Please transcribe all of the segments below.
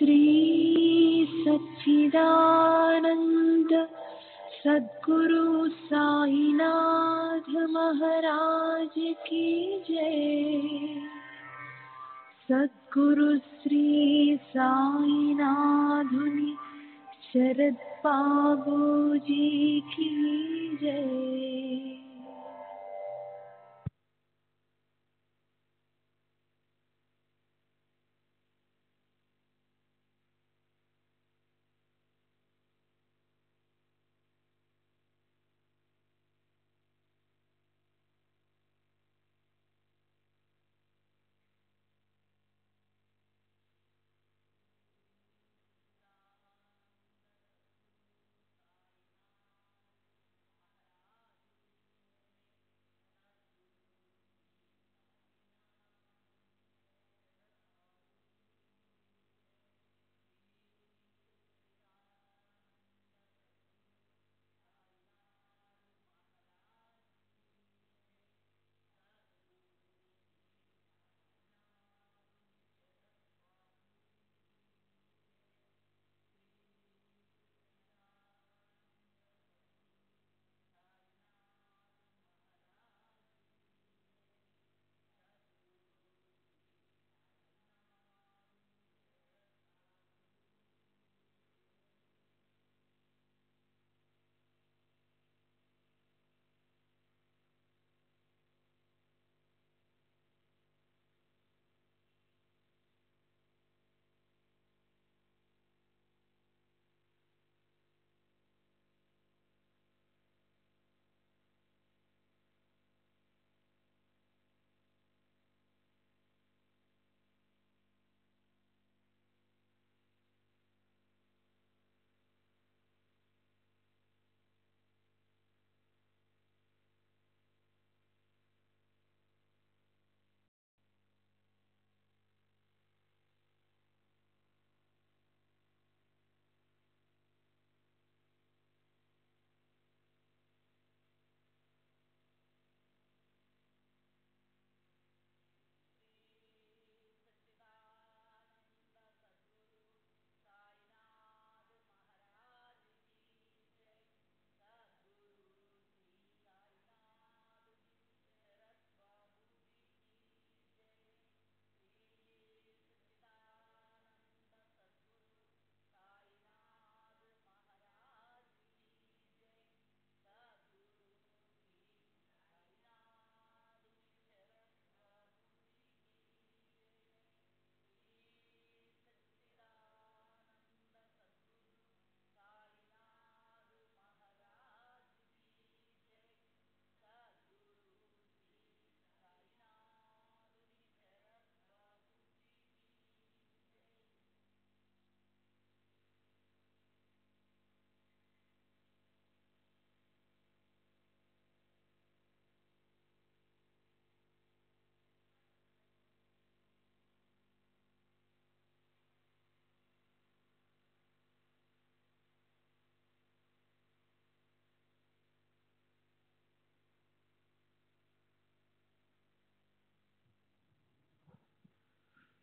श्री सच्चिदानंद सद्गुरु साईनाथ महाराज की जय। सद्गुरु श्री साईनाथुनि शरद बाबू जी की जय।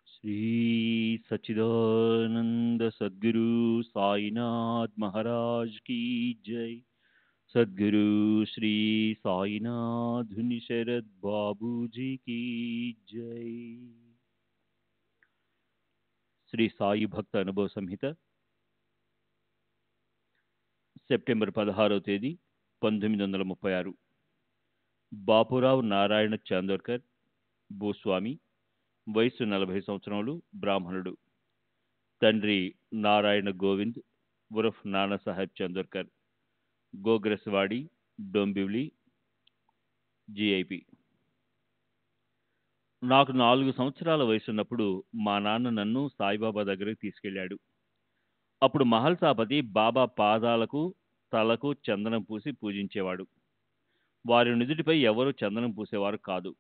श्री सच्चिदानंद सद्गुरु साईनाथ महाराज की जय। सद्गुरु श्री साईनाथ शरद बाबू जी की जय। శ్రీ సాయి భక్త అనుభవ సంహిత సెప్టెంబర్ 16వ తేదీ 1936. బాపురావు నారాయణ చాందోర్కర్, భూస్వామి, వయస్సు 40 సంవత్సరములు, బ్రాహ్మణుడు. తండ్రి నారాయణ గోవింద్ ఉరఫ్ నానాసాహెబ్ చందోర్కర్, గోగ్రస్వాడి, డొంబివ్లి, జిఐపి. నాకు 4 సంవత్సరాల వయసున్నప్పుడు మా నాన్న నన్ను సాయిబాబా దగ్గరికి తీసుకెళ్లాడు. అప్పుడు మహల్సాపతి బాబా పాదాలకు తలకు చందనం పూసి పూజించేవాడు. వారి నుదుటిపై ఎవరూ చందనం పూసేవారు కాదు.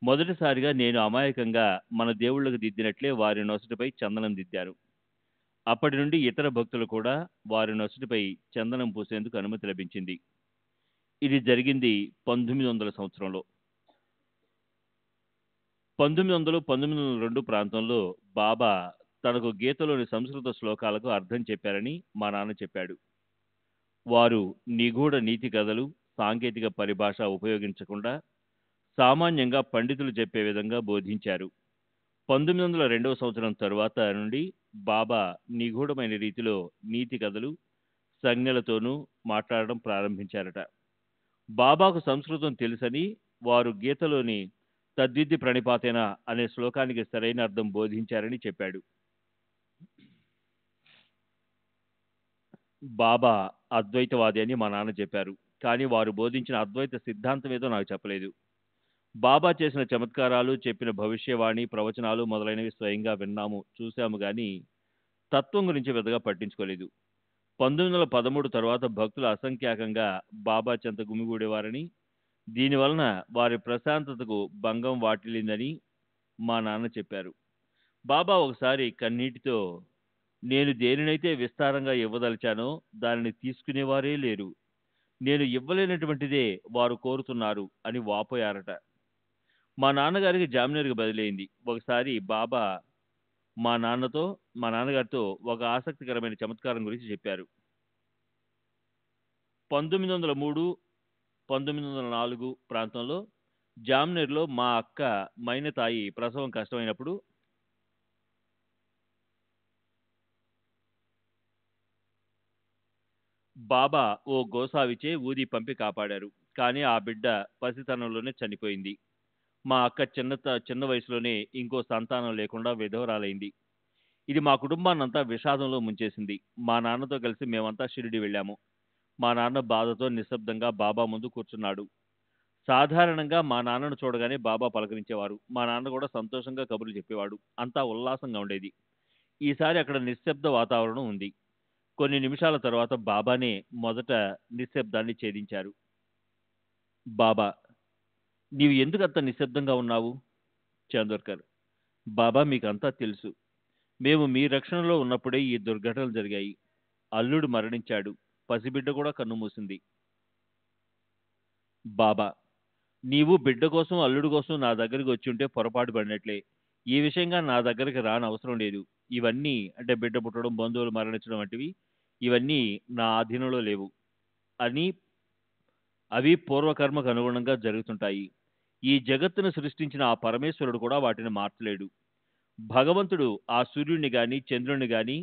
మొదటిసారిగా నేను అమాయకంగా మన దేవుళ్ళకు దిద్దినట్లే వారి నొసటిపై చందనం దిద్దాను. అప్పటి నుండి ఇతర భక్తులు కూడా వారి నొసటిపై చందనం పూసేందుకు అనుమతి లభించింది. ఇది జరిగింది 1900 సంవత్సరంలో. 1900-1902 ప్రాంతంలో బాబా తనకు గీతలోని సంస్కృత శ్లోకాలకు అర్థం చెప్పారని మా నాన్న చెప్పాడు. వారు నిగూఢ నీతి కథలు, సాంకేతిక పరిభాష ఉపయోగించకుండా సామాన్యంగా పండితులు చెప్పే విధంగా బోధించారు. 1902 సంవత్సరం తరువాత నుండి బాబా నిగూఢమైన రీతిలో నీతి కథలు, సంజ్ఞలతోనూ మాట్లాడడం ప్రారంభించారట. బాబాకు సంస్కృతం తెలుసని వారు గీతలోని తద్విద్ది ప్రణిపాతేన అనే శ్లోకానికి సరైన అర్థం బోధించారని చెప్పాడు. బాబా అద్వైతవాది అని మా నాన్న చెప్పారు. కానీ వారు బోధించిన అద్వైత సిద్ధాంతం ఏదో నాకు చెప్పలేదు. బాబా చేసిన చమత్కారాలు, చెప్పిన భవిష్యవాణి, ప్రవచనాలు మొదలైనవి స్వయంగా విన్నాము, చూశాము, కానీ తత్వం గురించి పెద్దగా పట్టించుకోలేదు. 1913 తర్వాత భక్తులు అసంఖ్యాకంగా బాబా చెంత గుమిగూడేవారని, దీనివలన వారి ప్రశాంతతకు భంగం వాటిల్లిందని మా నాన్న చెప్పారు. బాబా ఒకసారి కన్నీటితో, నేను దేనినైతే విస్తారంగా ఇవ్వదలిచానో దానిని తీసుకునేవారే లేరు, నేను ఇవ్వలేనటువంటిదే వారు కోరుతున్నారు అని వాపోయారట. మా నాన్నగారికి జామినీర్కి బదిలైంది. ఒకసారి బాబా మా నాన్నగారితో ఒక ఆసక్తికరమైన చమత్కారం గురించి చెప్పారు. 1903, 1904 ప్రాంతంలో జామ్నేర్లో మా అక్క మైనతాయి ప్రసవం కష్టమైనప్పుడు బాబా ఓ గోసావిచే ఊది పంపి కాపాడారు. కానీ ఆ బిడ్డ పసితనంలోనే చనిపోయింది. మా అక్క చిన్న వయసులోనే ఇంకో సంతానం లేకుండా విధవరాలైంది. ఇది మా కుటుంబాన్నంతా విషాదంలో ముంచేసింది. మా నాన్నతో కలిసి మేమంతా షిరిడి వెళ్ళాము. మా నాన్న బాధతో నిశ్శబ్దంగా బాబా ముందు కూర్చున్నాడు. సాధారణంగా మా నాన్నను చూడగానే బాబా పలకరించేవారు. మా నాన్న కూడా సంతోషంగా కబుర్లు చెప్పేవాడు. అంతా ఉల్లాసంగా ఉండేది. ఈసారి అక్కడ నిశ్శబ్ద వాతావరణం ఉంది. కొన్ని నిమిషాల తర్వాత బాబానే మొదట నిశ్శబ్దాన్ని ఛేదించారు. బాబా, నీవు ఎందుకు అంత నిశ్శబ్దంగా ఉన్నావు? చందోర్కర్, బాబా, మీకంతా తెలుసు. మేము మీ రక్షణలో ఉన్నప్పుడే ఈ దుర్ఘటనలు జరిగాయి. అల్లుడు మరణించాడు. పసిబిడ్డ కూడా కన్నుమూసింది. బాబా, నీవు బిడ్డ కోసం, అల్లుడు కోసం నా దగ్గరికి వచ్చి ఉంటే పొరపాటు పడినట్లే. ఈ విషయంగా నా దగ్గరికి రానవసరం లేదు. ఇవన్నీ అంటే బిడ్డ పుట్టడం, బంధువులు మరణించడం వంటివి, ఇవన్నీ నా ఆధీనంలో లేవు అని, అవి పూర్వకర్మకు అనుగుణంగా జరుగుతుంటాయి. ఈ జగత్తును సృష్టించిన ఆ పరమేశ్వరుడు కూడా వాటిని మార్చలేడు. భగవంతుడు ఆ సూర్యుడిని గాని చంద్రుడిని గాని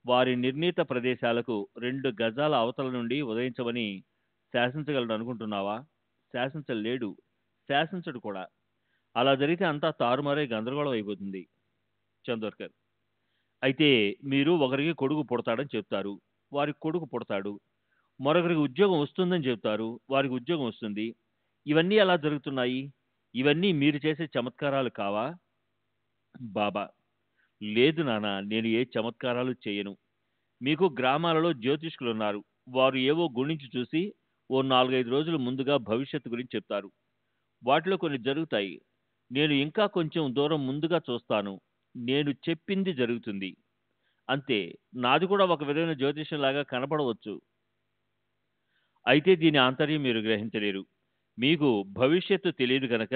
వారి నిర్ణీత ప్రదేశాలకు 2 గజాల అవతల నుండి ఉదయించమని శాసించగలడు అనుకుంటున్నావా? శాసించలేడు, శాసించడు కూడా. అలా జరిగితే అంతా తారుమారై గందరగోళం అయిపోతుంది. చందోర్కర్, అయితే మీరు ఒకరికి కొడుకు పుడతాడని చెప్తారు, వారికి కొడుకు పుడతాడు. మరొకరికి ఉద్యోగం వస్తుందని చెప్తారు, వారికి ఉద్యోగం వస్తుంది. ఇవన్నీ ఎలా జరుగుతున్నాయి? ఇవన్నీ మీరు చేసే చమత్కారాలు కావా? బాబా, లేదు నాన్న, నేను ఏ చమత్కారాలు చేయను. మీకు గ్రామాలలో జ్యోతిష్కులు ఉన్నారు. వారు ఏవో గుణించి చూసి ఓ 4-5 రోజులు ముందుగా భవిష్యత్తు గురించి చెప్తారు. వాటిలో కొన్ని జరుగుతాయి. నేను ఇంకా కొంచెం దూరం ముందుగా చూస్తాను. నేను చెప్పింది జరుగుతుంది. అంతే. నాది కూడా ఒక విధమైన జ్యోతిష్యంలాగా కనపడవచ్చు. అయితే దీని ఆంతర్యం మీరు గ్రహించలేరు. మీకు భవిష్యత్తు తెలియదు కనుక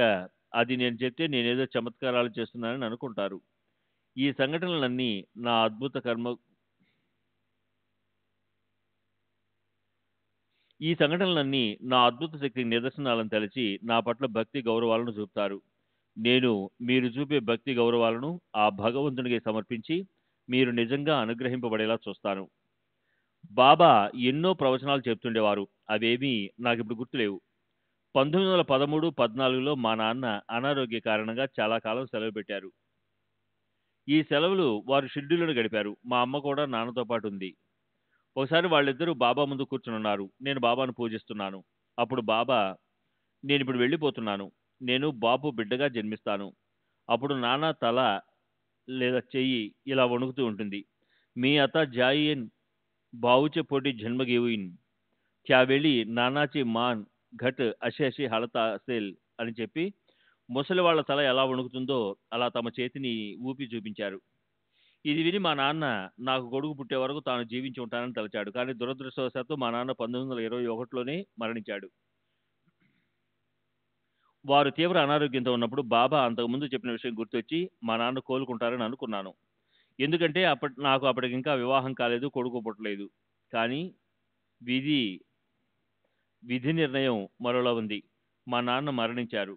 అది నేను చెప్తే నేనేదో చమత్కారాలు చేస్తున్నానని అనుకుంటారు. ఈ సంఘటనలన్నీ నా అద్భుత శక్తికి నిదర్శనాలను తలచి నా పట్ల భక్తి గౌరవాలను చూపుతారు. నేను మీరు చూపే భక్తి గౌరవాలను ఆ భగవంతునికి సమర్పించి మీరు నిజంగా అనుగ్రహింపబడేలా చూస్తాను. బాబా ఎన్నో ప్రవచనాలు చెప్తుండేవారు. అవేమీ నాకిప్పుడు గుర్తులేవు. 1913, 14లో మా నాన్న అనారోగ్య కారణంగా చాలా కాలం సెలవు పెట్టారు. ఈ సెలవులు వారు షిరిడీలోనే గడిపారు. మా అమ్మ కూడా నాన్నతో పాటు ఉంది. ఒకసారి వాళ్ళిద్దరూ బాబా ముందు కూర్చునున్నారు. నేను బాబాను పూజిస్తున్నాను. అప్పుడు బాబా, నేను ఇప్పుడు వెళ్ళిపోతున్నాను. నేను బాబు బిడ్డగా జన్మిస్తాను. అప్పుడు నాన్న తల లేదా చెయ్యి ఇలా వణుకుతూ ఉంటుంది. మీ అత జాయిన్ బావుచే పోటీ జన్మగేవుయిన్ క్యావెళి నానాచి మాన్ ఘట్ అశి హళత అసేల్ అని చెప్పి ముసలి వాళ్ళ తల ఎలా వణుకుతుందో అలా తమ చేతిని ఊపి చూపించారు. ఇది విని మా నాన్న నాకు కొడుకు పుట్టే వరకు తాను జీవించి ఉంటానని తలచాడు. కానీ దురదృష్టవశాత్తు మా నాన్న 1921లోనే మరణించాడు. వారు తీవ్ర అనారోగ్యంతో ఉన్నప్పుడు బాబా అంతకుముందు చెప్పిన విషయం గుర్తొచ్చి మా నాన్న కోలుకుంటారని అనుకున్నాను. ఎందుకంటే నాకు అప్పటికి ఇంకా వివాహం కాలేదు, కొడుకు పుట్టలేదు. కానీ విధి విధి నిర్ణయం మరోలా ఉంది. మా నాన్న మరణించారు.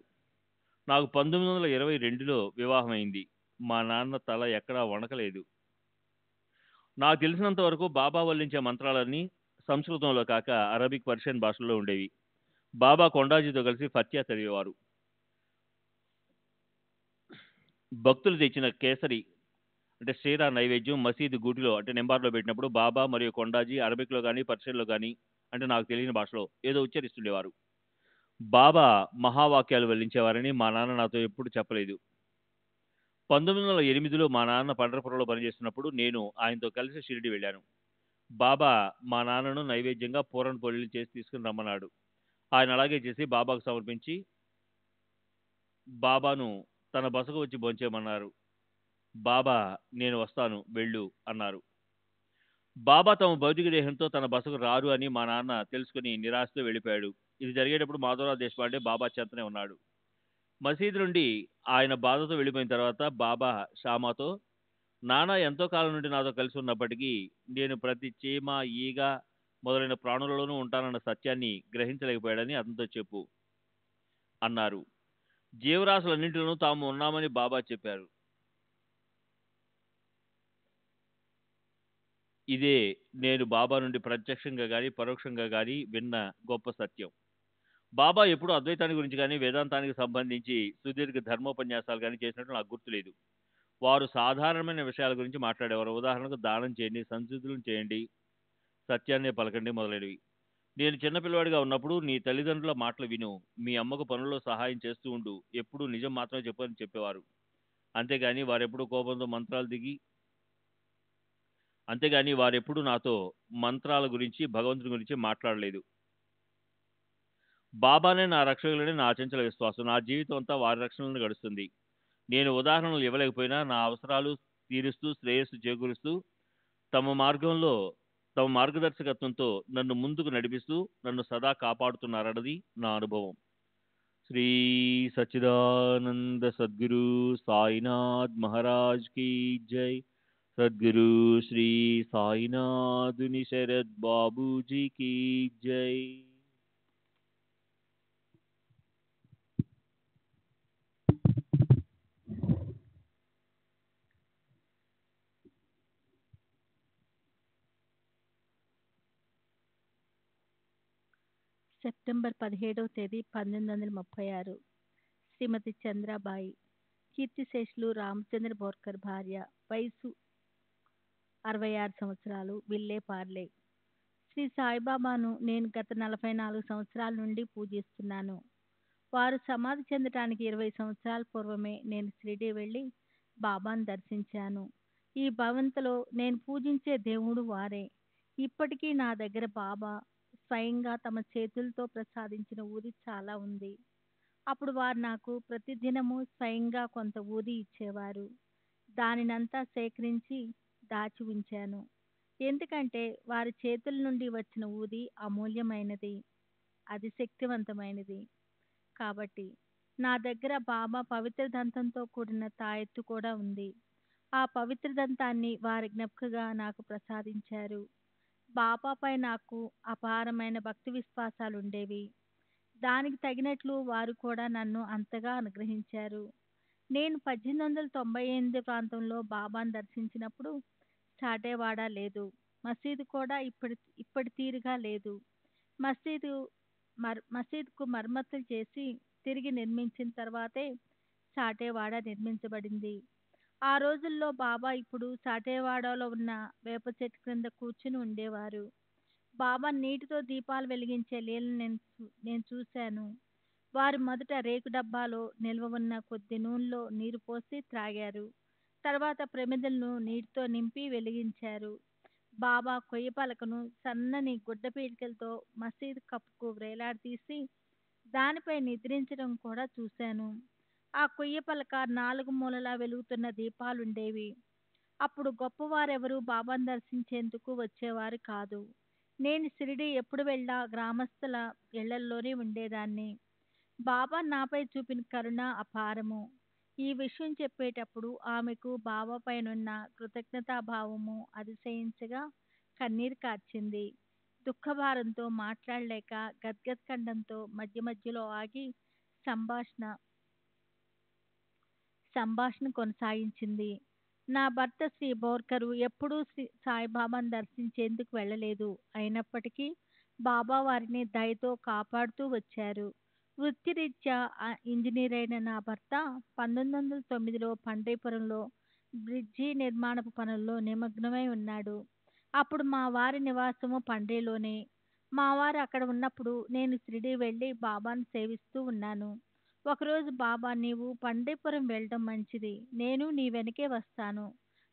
నాకు 1922లో వివాహమైంది. మా నాన్న తల ఎక్కడా వణకలేదు. నాకు తెలిసినంత వరకు బాబా వల్లించే మంత్రాలన్నీ సంస్కృతంలో కాక అరబిక్, పర్షియన్ భాషల్లో ఉండేవి. బాబా కొండాజీతో కలిసి ఫత్యా చదివేవారు. భక్తులు తెచ్చిన కేసరి అంటే షీరా నైవేద్యం మసీదు గూటిలో అంటే నింబార్లో పెట్టినప్పుడు బాబా మరియు కొండాజీ అరబిక్లో కానీ పర్షియన్లో కానీ అంటే నాకు తెలియని భాషలో ఏదో ఉచ్చరిస్తుండేవారు. బాబా మహావాక్యాలు వెల్లించేవారని మా నాన్న నాతో ఎప్పుడు చెప్పలేదు. 1908లో మా నాన్న పండరపురంలో పనిచేస్తున్నప్పుడు నేను ఆయనతో కలిసి షిరిడి వెళ్ళాను. బాబా మా నాన్నను నైవేద్యంగా పూరన్ పొడిలు చేసి తీసుకుని రమ్మన్నాడు. ఆయన అలాగే చేసి బాబాకు సమర్పించి బాబాను తన బసకు వచ్చి భోంచేయమన్నారు. బాబా నేను వస్తాను వెళ్ళు అన్నారు. బాబా తమ భౌతిక దేహంతో తన బసకు రారు అని మా నాన్న తెలుసుకుని నిరాశతో వెళ్ళిపోయాడు. ఇది జరిగేటప్పుడు మాధవరావు దేశపాండే బాబా చెంతనే ఉన్నాడు. మసీదు నుండి ఆయన బాధతో వెళ్ళిపోయిన తర్వాత బాబా షామాతో, నాన్న ఎంతో కాలం నుండి నాతో కలిసి ఉన్నప్పటికీ నేను ప్రతి చీమ, ఈగ మొదలైన ప్రాణులలోనూ ఉంటానన్న సత్యాన్ని గ్రహించలేకపోయాడని అతనితో చెప్పు అన్నారు. జీవరాశులన్నింటిలోనూ తాము ఉన్నామని బాబా చెప్పారు. ఇదే నేను బాబా నుండి ప్రత్యక్షంగా కానీ పరోక్షంగా కానీ విన్న గొప్ప సత్యం. బాబా ఎప్పుడు అద్వైతాన్ని గురించి కానీ వేదాంతానికి సంబంధించి సుదీర్ఘ ధర్మోపన్యాసాలు కానీ చేసినట్టు నాకు గుర్తులేదు. వారు సాధారణమైన విషయాల గురించి మాట్లాడేవారు. ఉదాహరణకు దానం చేయండి, సంశుద్ధులను చేయండి, సత్యాన్నే పలకండి మొదలైనవి. నేను చిన్నపిల్లవాడిగా ఉన్నప్పుడు నీ తల్లిదండ్రుల మాటలు విను, మీ అమ్మకు పనుల్లో సహాయం చేస్తూ ఉండు, ఎప్పుడూ నిజం మాత్రమే చెప్పని చెప్పేవారు. అంతేగాని వారెప్పుడు నాతో మంత్రాల గురించి భగవంతుని గురించి మాట్లాడలేదు. బాబానే నా రక్షకులని నా అచంచల విశ్వాసం. నా జీవితం అంతా వారి రక్షణలను గడుస్తుంది. నేను ఉదాహరణలు ఇవ్వలేకపోయినా నా అవసరాలు తీరుస్తూ శ్రేయస్సు చేకూరుస్తూ తమ మార్గదర్శకత్వంతో నన్ను ముందుకు నడిపిస్తూ నన్ను సదా కాపాడుతున్నారన్నది నా అనుభవం. శ్రీ సచ్చిదానంద సద్గురు సాయినాథ్ మహారాజ్ కీ జై. సద్గురు శ్రీ సాయినాథుని శరద్ బాబూజీ కీ జై. సెప్టెంబర్ 17వ తేదీ 1936 శ్రీమతి చంద్రాబాయి, కీర్తిశేషులు రామచంద్ర బోర్కర్ భార్య, వయసు 66 సంవత్సరాలు, విల్లే పార్లే. శ్రీ సాయిబాబాను నేను గత 44 సంవత్సరాల నుండి పూజిస్తున్నాను. వారు సమాధి చెందటానికి 20 సంవత్సరాల పూర్వమే నేను షిరిడి వెళ్ళి బాబాను దర్శించాను. ఈ భవంతిలో నేను పూజించే దేవుడు వారే. ఇప్పటికీ నా దగ్గర బాబా స్వయంగా తమ చేతులతో ప్రసాదించిన ఊది చాలా ఉంది. అప్పుడు వారు నాకు ప్రతిదినము స్వయంగా కొంత ఊది ఇచ్చేవారు. దానినంతా సేకరించి దాచి ఉంచాను. ఎందుకంటే వారి చేతుల నుండి వచ్చిన ఊది అమూల్యమైనది, అది శక్తివంతమైనది. కాబట్టి నా దగ్గర బాబా పవిత్ర దంతంతో కూడిన తాయెత్తు కూడా ఉంది. ఆ పవిత్ర దంతాన్ని వారి జ్ఞప్తిగా నాకు ప్రసాదించారు. బాబాపై నాకు అపారమైన భక్తి విశ్వాసాలు ఉండేవి. దానికి తగినట్లు వారు కూడా నన్ను అంతగా అనుగ్రహించారు. నేను 1898 ప్రాంతంలో బాబాను దర్శించినప్పుడు చాటేవాడ లేదు. మసీదు కూడా ఇప్పటి తీరుగా లేదు. మసీదుకు మరమ్మతులు చేసి తిరిగి నిర్మించిన తర్వాతే చాటేవాడ నిర్మించబడింది. ఆ రోజుల్లో బాబా ఇప్పుడు చాటేవాడలో ఉన్న వేప చెట్టు క్రింద కూర్చుని ఉండేవారు. బాబా నీటితో దీపాలు వెలిగించే లీలను నేను చూశాను. వారు మొదట రేకు డబ్బాలో నిల్వ ఉన్న కొద్ది నూనెలో నీరు పోసి త్రాగారు. తర్వాత ప్రమిదలను నీటితో నింపి వెలిగించారు. బాబా కొయ్య పలకను సన్నని గుడ్డ పీలికలతో మసీదు కప్పుకు వేలాడదీసి దానిపై నిద్రించడం కూడా చూశాను. ఆ కొయ్య పలక 4 మూలలా వెలుగుతున్న దీపాలుండేవి. అప్పుడు గొప్పవారెవరూ బాబాను దర్శించేందుకు వచ్చేవారు కాదు. నేను షిరిడి ఎప్పుడు వెళ్ళా గ్రామస్తుల ఇళ్లల్లోనే ఉండేదాన్ని. బాబా నాపై చూపిన కరుణ అపారము. ఈ విషయం చెప్పేటప్పుడు ఆమెకు బాబా పైనున్న కృతజ్ఞతాభావము అతిశయించగా కన్నీరు కార్చింది. దుఃఖభారంతో మాట్లాడలేక గద్గద్ కంఠంతో మధ్య మధ్యలో ఆగి సంభాషణ సంభాషణ కొనసాగించింది. నా భర్త శ్రీ బోర్కరు ఎప్పుడూ సాయిబాబాను దర్శించేందుకు వెళ్ళలేదు. అయినప్పటికీ బాబా వారిని దయతో కాపాడుతూ వచ్చారు. వృత్తిరీత్యా ఇంజనీర్ అయిన నా భర్త 1909లో పండ్రీపురంలో బ్రిడ్జి నిర్మాణపు పనుల్లో నిమగ్నమై ఉన్నాడు. అప్పుడు మా వారి నివాసము పండ్రీలోనే. మా వారు అక్కడ ఉన్నప్పుడు నేను షిరిడీ వెళ్ళి బాబాను సేవిస్తూ ఉన్నాను. ఒకరోజు బాబా, నీవు పండ్రీపురం వెళ్ళడం మంచిది, నేను నీ వెనకే వస్తాను,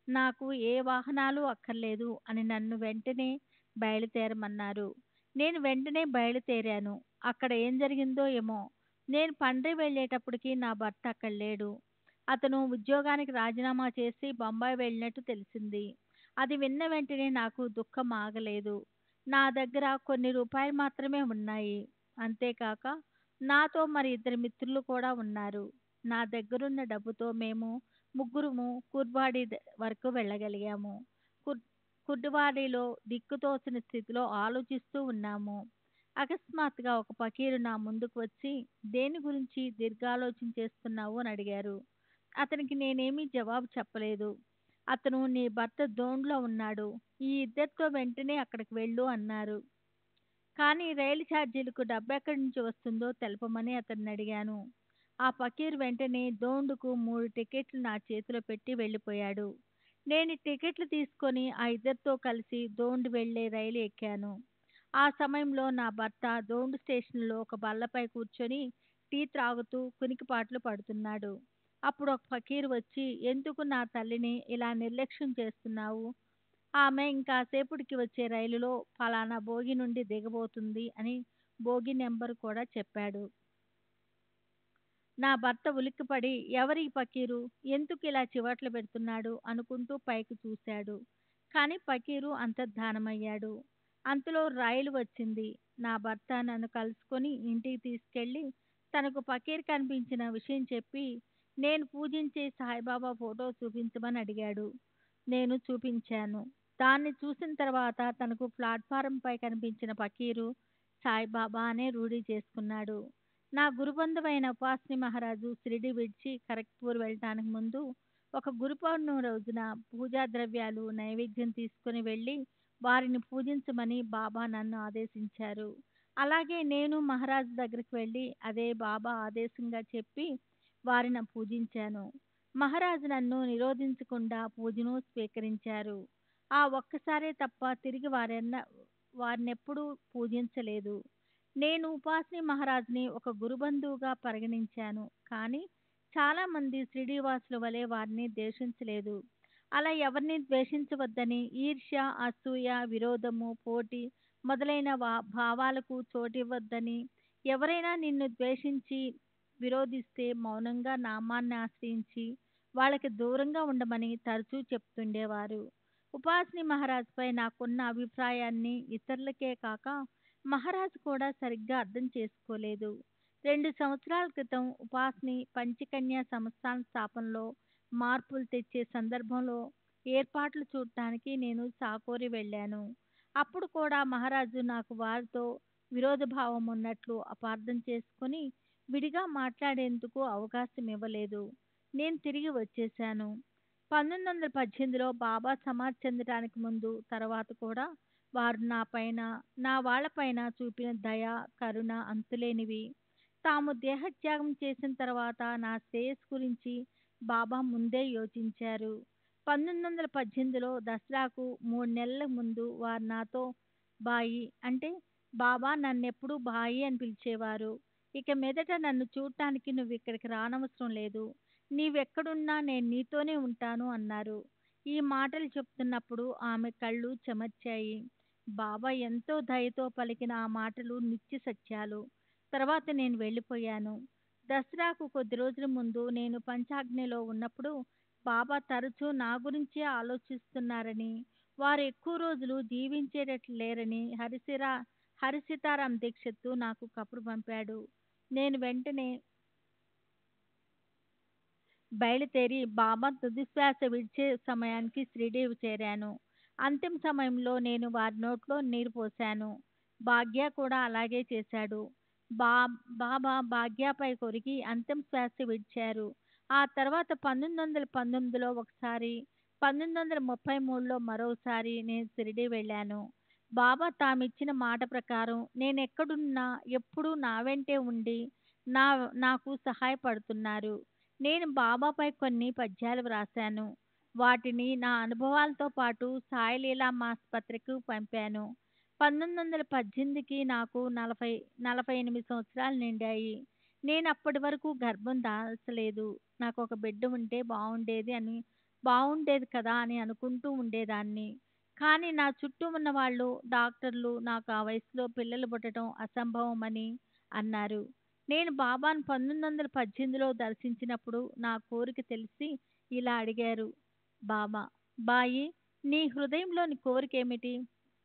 నాకు ఏ వాహనాలు అక్కర్లేదు అని నన్ను వెంటనే బయలుదేరమన్నారు. నేను వెంటనే బయలుదేరాను. అక్కడ ఏం జరిగిందో ఏమో, నేను పండ్రి వెళ్ళేటప్పటికి నా భర్త అక్కడ లేడు. అతను ఉద్యోగానికి రాజీనామా చేసి బొంబాయి వెళ్ళినట్టు తెలిసింది. అది విన్న వెంటనే నాకు దుఃఖం ఆగలేదు. నా దగ్గర కొన్ని రూపాయలు మాత్రమే ఉన్నాయి. అంతేకాక నాతో మరి 2 మిత్రులు కూడా ఉన్నారు. నా దగ్గరున్న డబ్బుతో మేము ముగ్గురుము కుర్వాడి వరకు వెళ్ళగలిగాము. కుర్వాడిలో దిక్కుతోచిన స్థితిలో ఆలోచిస్తూ ఉన్నాము. అకస్మాత్తుగా ఒక ఫకీరు నా ముందుకు వచ్చి, దేని గురించి దీర్ఘాలోచన చేస్తున్నావు అని అడిగారు. అతనికి నేనేమీ జవాబు చెప్పలేదు. అతను, నీ భర్త దోండ్లో ఉన్నాడు, ఈ ఇద్దరితో వెంటనే అక్కడికి వెళ్ళు అన్నారు. కానీ రైలు ఛార్జీలకు డబ్బు ఎక్కడి నుంచి వస్తుందో తెలపమని అతన్ని అడిగాను. ఆ ఫకీర్ వెంటనే దోండుకు 3 టికెట్లు నా చేతిలో పెట్టి వెళ్ళిపోయాడు. నేను టికెట్లు తీసుకొని ఆ ఇద్దరితో కలిసి దోండు వెళ్లే రైలు ఎక్కాను. ఆ సమయంలో నా భర్త దోండు స్టేషన్లో ఒక బల్లపై కూర్చొని టీ త్రాగుతూ కునికిపాట్లు పడుతున్నాడు. అప్పుడు ఒక ఫకీర్ వచ్చి, ఎందుకు నా తల్లిని ఇలా నిర్లక్ష్యం చేస్తున్నావు? ఆమె ఇంకాసేపటికి వచ్చే రైలులో ఫలానా బోగి నుండి దిగబోతుంది అని బోగి నెంబరు కూడా చెప్పాడు. నా భర్త ఉలిక్కిపడి, ఎవరి ఫకీరు, ఎందుకు ఇలా చివాట్లు పెడుతున్నాడు అనుకుంటూ పైకి చూశాడు. కానీ ఫకీరు అంతర్ధానమయ్యాడు. అంతలో రైలు వచ్చింది. నా భర్త నన్ను కలుసుకొని ఇంటికి తీసుకెళ్ళి తనకు ఫకీర్ కనిపించిన విషయం చెప్పి, నేను పూజించే సాయిబాబా ఫోటో చూపించమని అడిగాడు. నేను చూపించాను. దాన్ని చూసిన తర్వాత తనకు ప్లాట్ఫారంపై కనిపించిన ఫకీరు సాయిబాబా అనే రూఢీ చేసుకున్నాడు. నా గురుబంధువైన ఉపాసిని మహారాజు షిరిడి విడిచి ఖరగ్పూర్ వెళ్ళటానికి ముందు ఒక గురు పౌర్ణమి రోజున పూజా ద్రవ్యాలు నైవేద్యం తీసుకుని వెళ్ళి వారిని పూజించమని బాబా నన్ను ఆదేశించారు. అలాగే నేను మహారాజు దగ్గరికి వెళ్ళి అదే బాబా ఆదేశంగా చెప్పి వారిని పూజించాను. మహారాజు నన్ను నిరోధించకుండా పూజను స్వీకరించారు. ఆ ఒక్కసారే తప్ప తిరిగి వారినెప్పుడూ పూజించలేదు. నేను ఉపాసిని మహారాజుని ఒక గురుబంధువుగా పరిగణించాను. కానీ చాలామంది షిరిడీవాసుల వలె వారిని ద్వేషించలేదు. అలా ఎవరిని ద్వేషించవద్దని, ఈర్ష్య, అసూయ, విరోధము, పోటీ మొదలైన భావాలకు చోటివ్వద్దని, ఎవరైనా నిన్ను ద్వేషించి విరోధిస్తే మౌనంగా నామాన్ని ఆశ్రయించి వాళ్ళకి దూరంగా ఉండమని తరచూ చెప్తుండేవారు. ఉపాసిని మహారాజుపై నాకున్న అభిప్రాయాన్ని ఇతరులకే కాక మహారాజు కూడా సరిగ్గా అర్థం చేసుకోలేదు. 2 సంవత్సరాల క్రితం ఉపాసిని పంచకన్య సంస్థాన స్థాపనలో మార్పులు తెచ్చే సందర్భంలో ఏర్పాట్లు చూడటానికి నేను సాకోరి వెళ్ళాను. అప్పుడు కూడా మహారాజు నాకు వారితో విరోధభావం ఉన్నట్లు అపార్థం చేసుకుని విడిగా మాట్లాడేందుకు అవకాశం ఇవ్వలేదు. నేను తిరిగి వచ్చేశాను. 1918లో బాబా సమాధి చెందడానికి ముందు తర్వాత కూడా వారు నా వాళ్ళపైన చూపిన దయ, కరుణ అంతులేనివి. తాము దేహత్యాగం చేసిన తర్వాత నా శ్రేయస్సు గురించి బాబా ముందే యోచించారు. 1918లో దసరాకు 3 నెలల ముందు వారు నాతో, బాయి అంటే బాబా నన్నెప్పుడూ బాయి అని పిలిచేవారు, ఇక మీదట నన్ను చూడటానికి నువ్వు ఇక్కడికి రానవసరం లేదు, నీవెక్కడున్నా నేను నీతోనే ఉంటాను అన్నారు. ఈ మాటలు చెప్తున్నప్పుడు ఆమె కళ్ళు చెమర్చాయి. బాబా ఎంతో దయతో పలికిన ఆ మాటలు నిత్య సత్యాలు. తర్వాత నేను వెళ్ళిపోయాను. దసరాకు కొద్ది రోజుల ముందు నేను పంచాగ్నిలో ఉన్నప్పుడు బాబా తరచూ నా గురించే ఆలోచిస్తున్నారని, వారు ఎక్కువ రోజులు జీవించేటట్లు లేరని హరిసీతారాం దీక్షిత్తు నాకు కబురు పంపాడు. నేను వెంటనే బయలుదేరి బాబా తుది శ్వాస విడిచే సమయానికి షిరిడీ చేరాను. అంతిమ సమయంలో నేను వారి నోట్లో నీరు పోశాను. భాగ్య కూడా అలాగే చేశాడు. బా బాబా భాగ్యపై కొరికి అంతిమ శ్వాస విడిచారు. ఆ తర్వాత 1919లో ఒకసారి, 1933లో మరోసారి నేను షిరిడీ వెళ్ళాను. బాబా తామిచ్చిన మాట ప్రకారం నేనెక్కడున్నా ఎప్పుడూ నా వెంటే ఉండి నా నాకు సహాయపడుతున్నారు. నేను బాబాపై కొన్ని పద్యాలు వ్రాశాను. వాటిని నా అనుభవాలతో పాటు సాయిలీలా మాస్పత్రికి పంపాను. 1918కి నాకు 48 సంవత్సరాలు నిండాయి. నేను అప్పటి వరకు గర్భం దాల్చలేదు. నాకు ఒక బిడ్డ ఉంటే బాగుండేది కదా అని అనుకుంటూ ఉండేదాన్ని. కానీ నా చుట్టూ ఉన్న వాళ్ళు, డాక్టర్లు నాకు ఆ వయసులో పిల్లలు పుట్టడం అసంభవం అని అన్నారు. నేను బాబాను 1918లో దర్శించినప్పుడు నా కోరిక తెలిసి ఇలా అడిగారు బాబా, బాయి, నీ హృదయంలోని కోరిక ఏమిటి?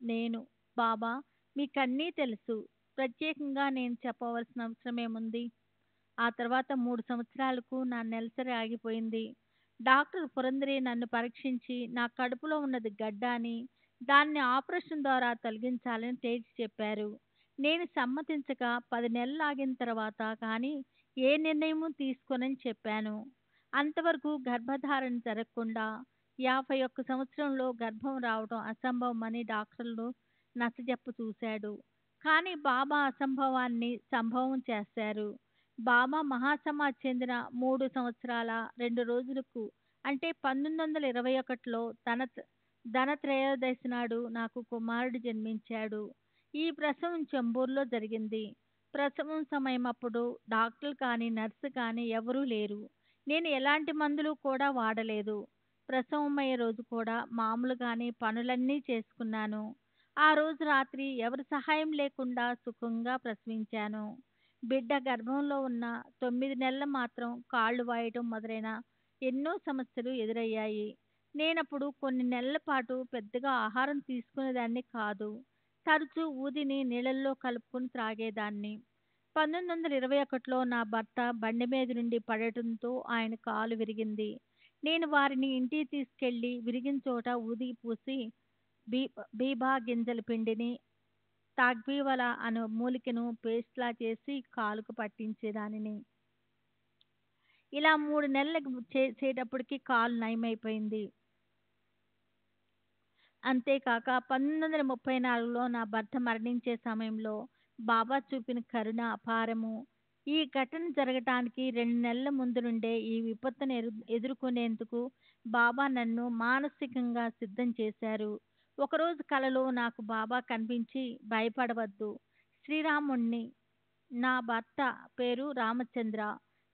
నేను, బాబా, మీకన్నీ తెలుసు. ప్రత్యేకంగా నేను చెప్పవలసిన అవసరం ఏముంది? ఆ తర్వాత 3 సంవత్సరాలకు నా నెలసరి ఆగిపోయింది. డాక్టర్ పురంధరి నన్ను పరీక్షించి నా కడుపులో ఉన్నది గడ్డ అని, దాన్ని ఆపరేషన్ ద్వారా తొలగించాలని తేల్చి చెప్పారు. నేను సమ్మతించక 10 నెలలు ఆగిన తర్వాత కానీ ఏ నిర్ణయము తీసుకోనని చెప్పాను. అంతవరకు గర్భధారణ జరగకుండా 51 సంవత్సరంలో గర్భం రావడం అసంభవమని డాక్టర్లు నచ్చజెప్ప చూశాడు. కానీ బాబా అసంభవాన్ని సంభవం చేశారు. బాబా మహాసమాజ్ చెందిన 3 సంవత్సరాల 2 రోజులకు అంటే 1921లో ధనత్రయోదశి నాడు నాకు కుమారుడు జన్మించాడు. ఈ ప్రసవం చెంబూరులో జరిగింది. ప్రసవం సమయం అప్పుడు డాక్టర్లు కానీ నర్సు కానీ ఎవరూ లేరు. నేను ఎలాంటి మందులు కూడా వాడలేదు. ప్రసవమయ్యే రోజు కూడా మామూలుగానే పనులన్నీ చేసుకున్నాను. ఆ రోజు రాత్రి ఎవరి సహాయం లేకుండా సుఖంగా ప్రసవించాను. బిడ్డ గర్భంలో ఉన్న 9 నెలలు మాత్రం కాళ్ళు వాయటం మొదలైన ఎన్నో సమస్యలు ఎదురయ్యాయి. నేనప్పుడు కొన్ని నెలల పాటు పెద్దగా ఆహారం తీసుకునేదాన్ని కాదు. తరచూ ఊదిని నీళ్ళల్లో కలుపుకుని త్రాగేదాన్ని. 1921లో నా భర్త బండి మీద నుండి పడటంతో ఆయన కాలు విరిగింది. నేను వారిని ఇంటికి తీసుకెళ్లి విరిగిన చోట ఊది పూసి బీబా గింజల పిండిని తాగ్బీవల అను మూలికను పేస్ట్లా చేసి కాలుకు పట్టించేదానిని. ఇలా 3 నెలలకు చేసేటప్పటికి కాలు నయమైపోయింది. అంతేకాక 1934లో నా భర్త మరణించే సమయంలో బాబా చూపిన కరుణ అపారము. ఈ ఘటన జరగటానికి 2 నెలల ముందు నుండే ఈ విపత్తును ఎదుర్కొనేందుకు బాబా నన్ను మానసికంగా సిద్ధం చేశారు. ఒకరోజు కలలో నాకు బాబా కనిపించి, భయపడవద్దు, శ్రీరాముణ్ణి, నా భర్త పేరు రామచంద్ర,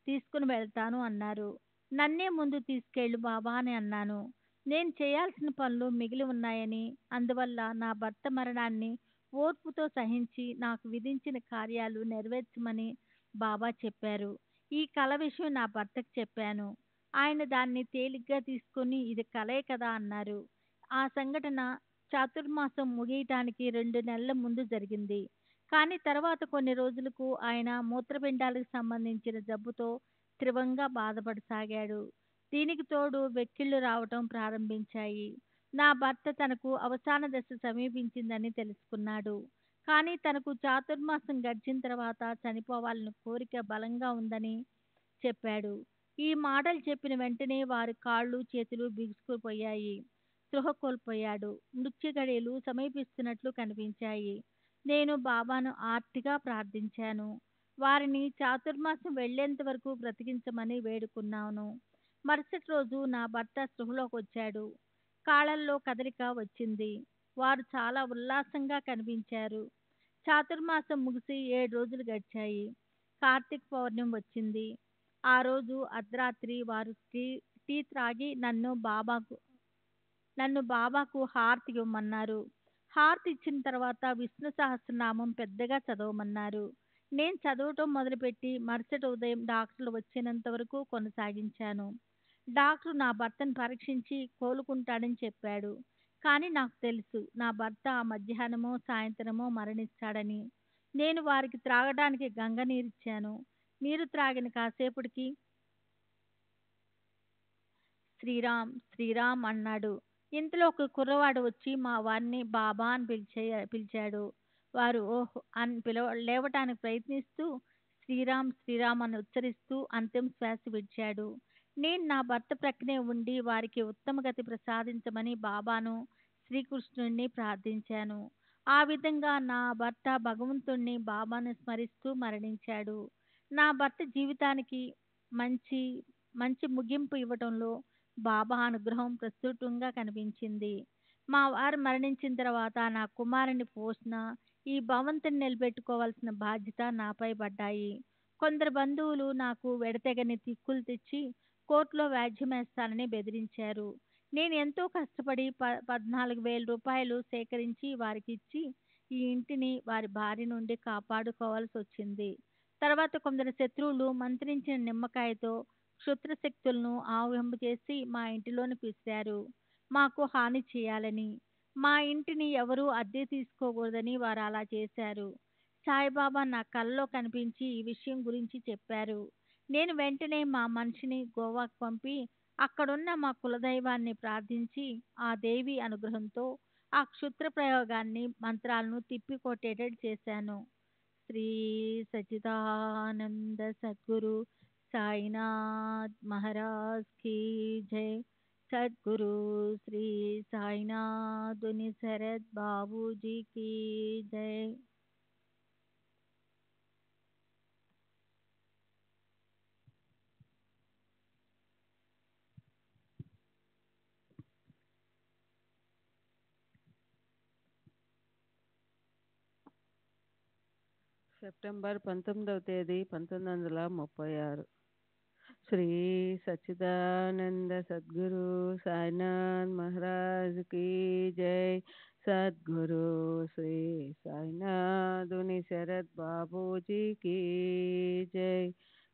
తీసుకుని వెళ్తాను అన్నారు. నన్నే ముందు తీసుకెళ్ళు బాబా అని అన్నాను. నేను చేయాల్సిన పనులు మిగిలి ఉన్నాయని, అందువల్ల నా భర్త మరణాన్ని ఓర్పుతో సహించి నాకు విధించిన కార్యాలు నెరవేర్చమని బాబా చెప్పారు. ఈ కల విషయం నా భర్తకు చెప్పాను. ఆయన దాన్ని తేలిగ్గా తీసుకొని ఇది కలే కదా అన్నారు. ఆ సంఘటన చాతుర్మాసం ముగియటానికి 2 నెలల ముందు జరిగింది. కానీ తర్వాత కొన్ని రోజులకు ఆయన మూత్రపిండాలకు సంబంధించిన జబ్బుతో తీవ్రంగా బాధపడసాగాడు. దీనికి తోడు వెక్కిళ్ళు రావటం ప్రారంభించాయి. నా భర్త తనకు అవసాన దశ సమీపించిందని తెలుసుకున్నాడు. కానీ తనకు చాతుర్మాసం గడిచిన తర్వాత చనిపోవాలని కోరిక బలంగా ఉందని చెప్పాడు. ఈ మాటలు చెప్పిన వెంటనే వారి కాళ్ళు చేతులు బిగుసుకుపోయాయి. స్పృహ కోల్పోయాడు. మృత్యు గడియలు సమీపిస్తున్నట్లు కనిపించాయి. నేను బాబాను ఆర్తిగా ప్రార్థించాను. వారిని చాతుర్మాసం వెళ్లేంత వరకు బ్రతికించమని వేడుకున్నాను. మరుసటి రోజు నా భర్త స్పృహలోకి వచ్చాడు. కాళ్ళల్లో కదలిక వచ్చింది. వారు చాలా ఉల్లాసంగా కనిపించారు. చాతుర్మాసం ముగిసి 7 రోజులు గడిచాయి. కార్తీక పౌర్ణమి వచ్చింది. ఆ రోజు అర్ధరాత్రి వారు టీ త్రాగి నన్ను బాబాకు హారతి ఇవ్వమన్నారు. హారతి ఇచ్చిన తర్వాత విష్ణు సహస్రనామం పెద్దగా చదవమన్నారు. నేను చదవటం మొదలుపెట్టి మరుసటి ఉదయం డాక్టర్లు వచ్చేంత వరకు కొనసాగించాను. డాక్టర్ నా భర్తను పరీక్షించి కోలుకుంటాడని చెప్పాడు. కానీ నాకు తెలుసు నా భర్త ఆ మధ్యాహ్నమో సాయంత్రమో మరణిస్తాడని. నేను వారికి త్రాగడానికి గంగ నీరిచ్చాను. నీరు త్రాగిన కాసేపటికి శ్రీరామ్ శ్రీరామ్ అన్నాడు. ఇంతలో ఒక కుర్రవాడు వచ్చి మా వారిని బాబా అని పిలిచాడు. వారు ఓహ్ అని లేవటానికి ప్రయత్నిస్తూ శ్రీరామ్ శ్రీరామ్ అని ఉచ్చరిస్తూ అంతిమ శ్వాస విడిచాడు. నేను నా భర్త ప్రక్కనే ఉండి వారికి ఉత్తమ గతి ప్రసాదించమని బాబాను శ్రీకృష్ణుడిని ప్రార్థించాను. ఆ విధంగా నా భర్త భగవంతుణ్ణి బాబాను స్మరిస్తూ మరణించాడు. నా భర్త జీవితానికి మంచి మంచి ముగింపు ఇవ్వటంలో బాబా అనుగ్రహం ప్రస్ఫుటంగా కనిపించింది. మా వారు మరణించిన తర్వాత నా కుమారుని పోషణ, ఈ భవంతిని నిలబెట్టుకోవాల్సిన బాధ్యత నాపై పడ్డాయి. కొందరు బంధువులు నాకు వెడతెగని తిక్కులు తెచ్చి కోర్టులో వ్యాజ్యమేస్తానని బెదిరించారు. నేను ఎంతో కష్టపడి 14,000 రూపాయలు సేకరించి వారికి ఇచ్చి ఈ ఇంటిని వారి బారి నుండి కాపాడుకోవాల్సి వచ్చింది. తర్వాత కొందరు శత్రువులు మంత్రించిన నిమ్మకాయతో క్షుద్రశక్తులను ఆవింపచేసి మా ఇంటిలోనికి విసిరారు. మాకు హాని చేయాలని, మా ఇంటిని ఎవరూ అద్దె తీసుకోకూడదని వారు అలా చేశారు. సాయిబాబా నా కలలో కనిపించి ఈ విషయం గురించి చెప్పారు. నేను వెంటనే మా మనిషిని గోవాకు పంపి అక్కడున్న మా కులదైవాన్ని ప్రార్థించి ఆ దేవి అనుగ్రహంతో ఆ క్షుద్ర ప్రయోగాన్ని మంత్రాలను తిప్పికొట్టేటట్టు చేశాను. శ్రీ సచిదానంద సద్గురు సాయినాథ్ మహారాజ్ కీ జై. సద్గురు శ్రీ సాయినాథుని శరత్ బాబూజీ కీ జై. సెప్టెంబర్ 19వ తేదీ 1936. శ్రీ సచ్చిదానంద సద్గురు సాయినాథ్ మహారాజ్ కీ జై. సద్గురు శ్రీ సాయినాథుని శరత్ బాబూజీ కీ జై.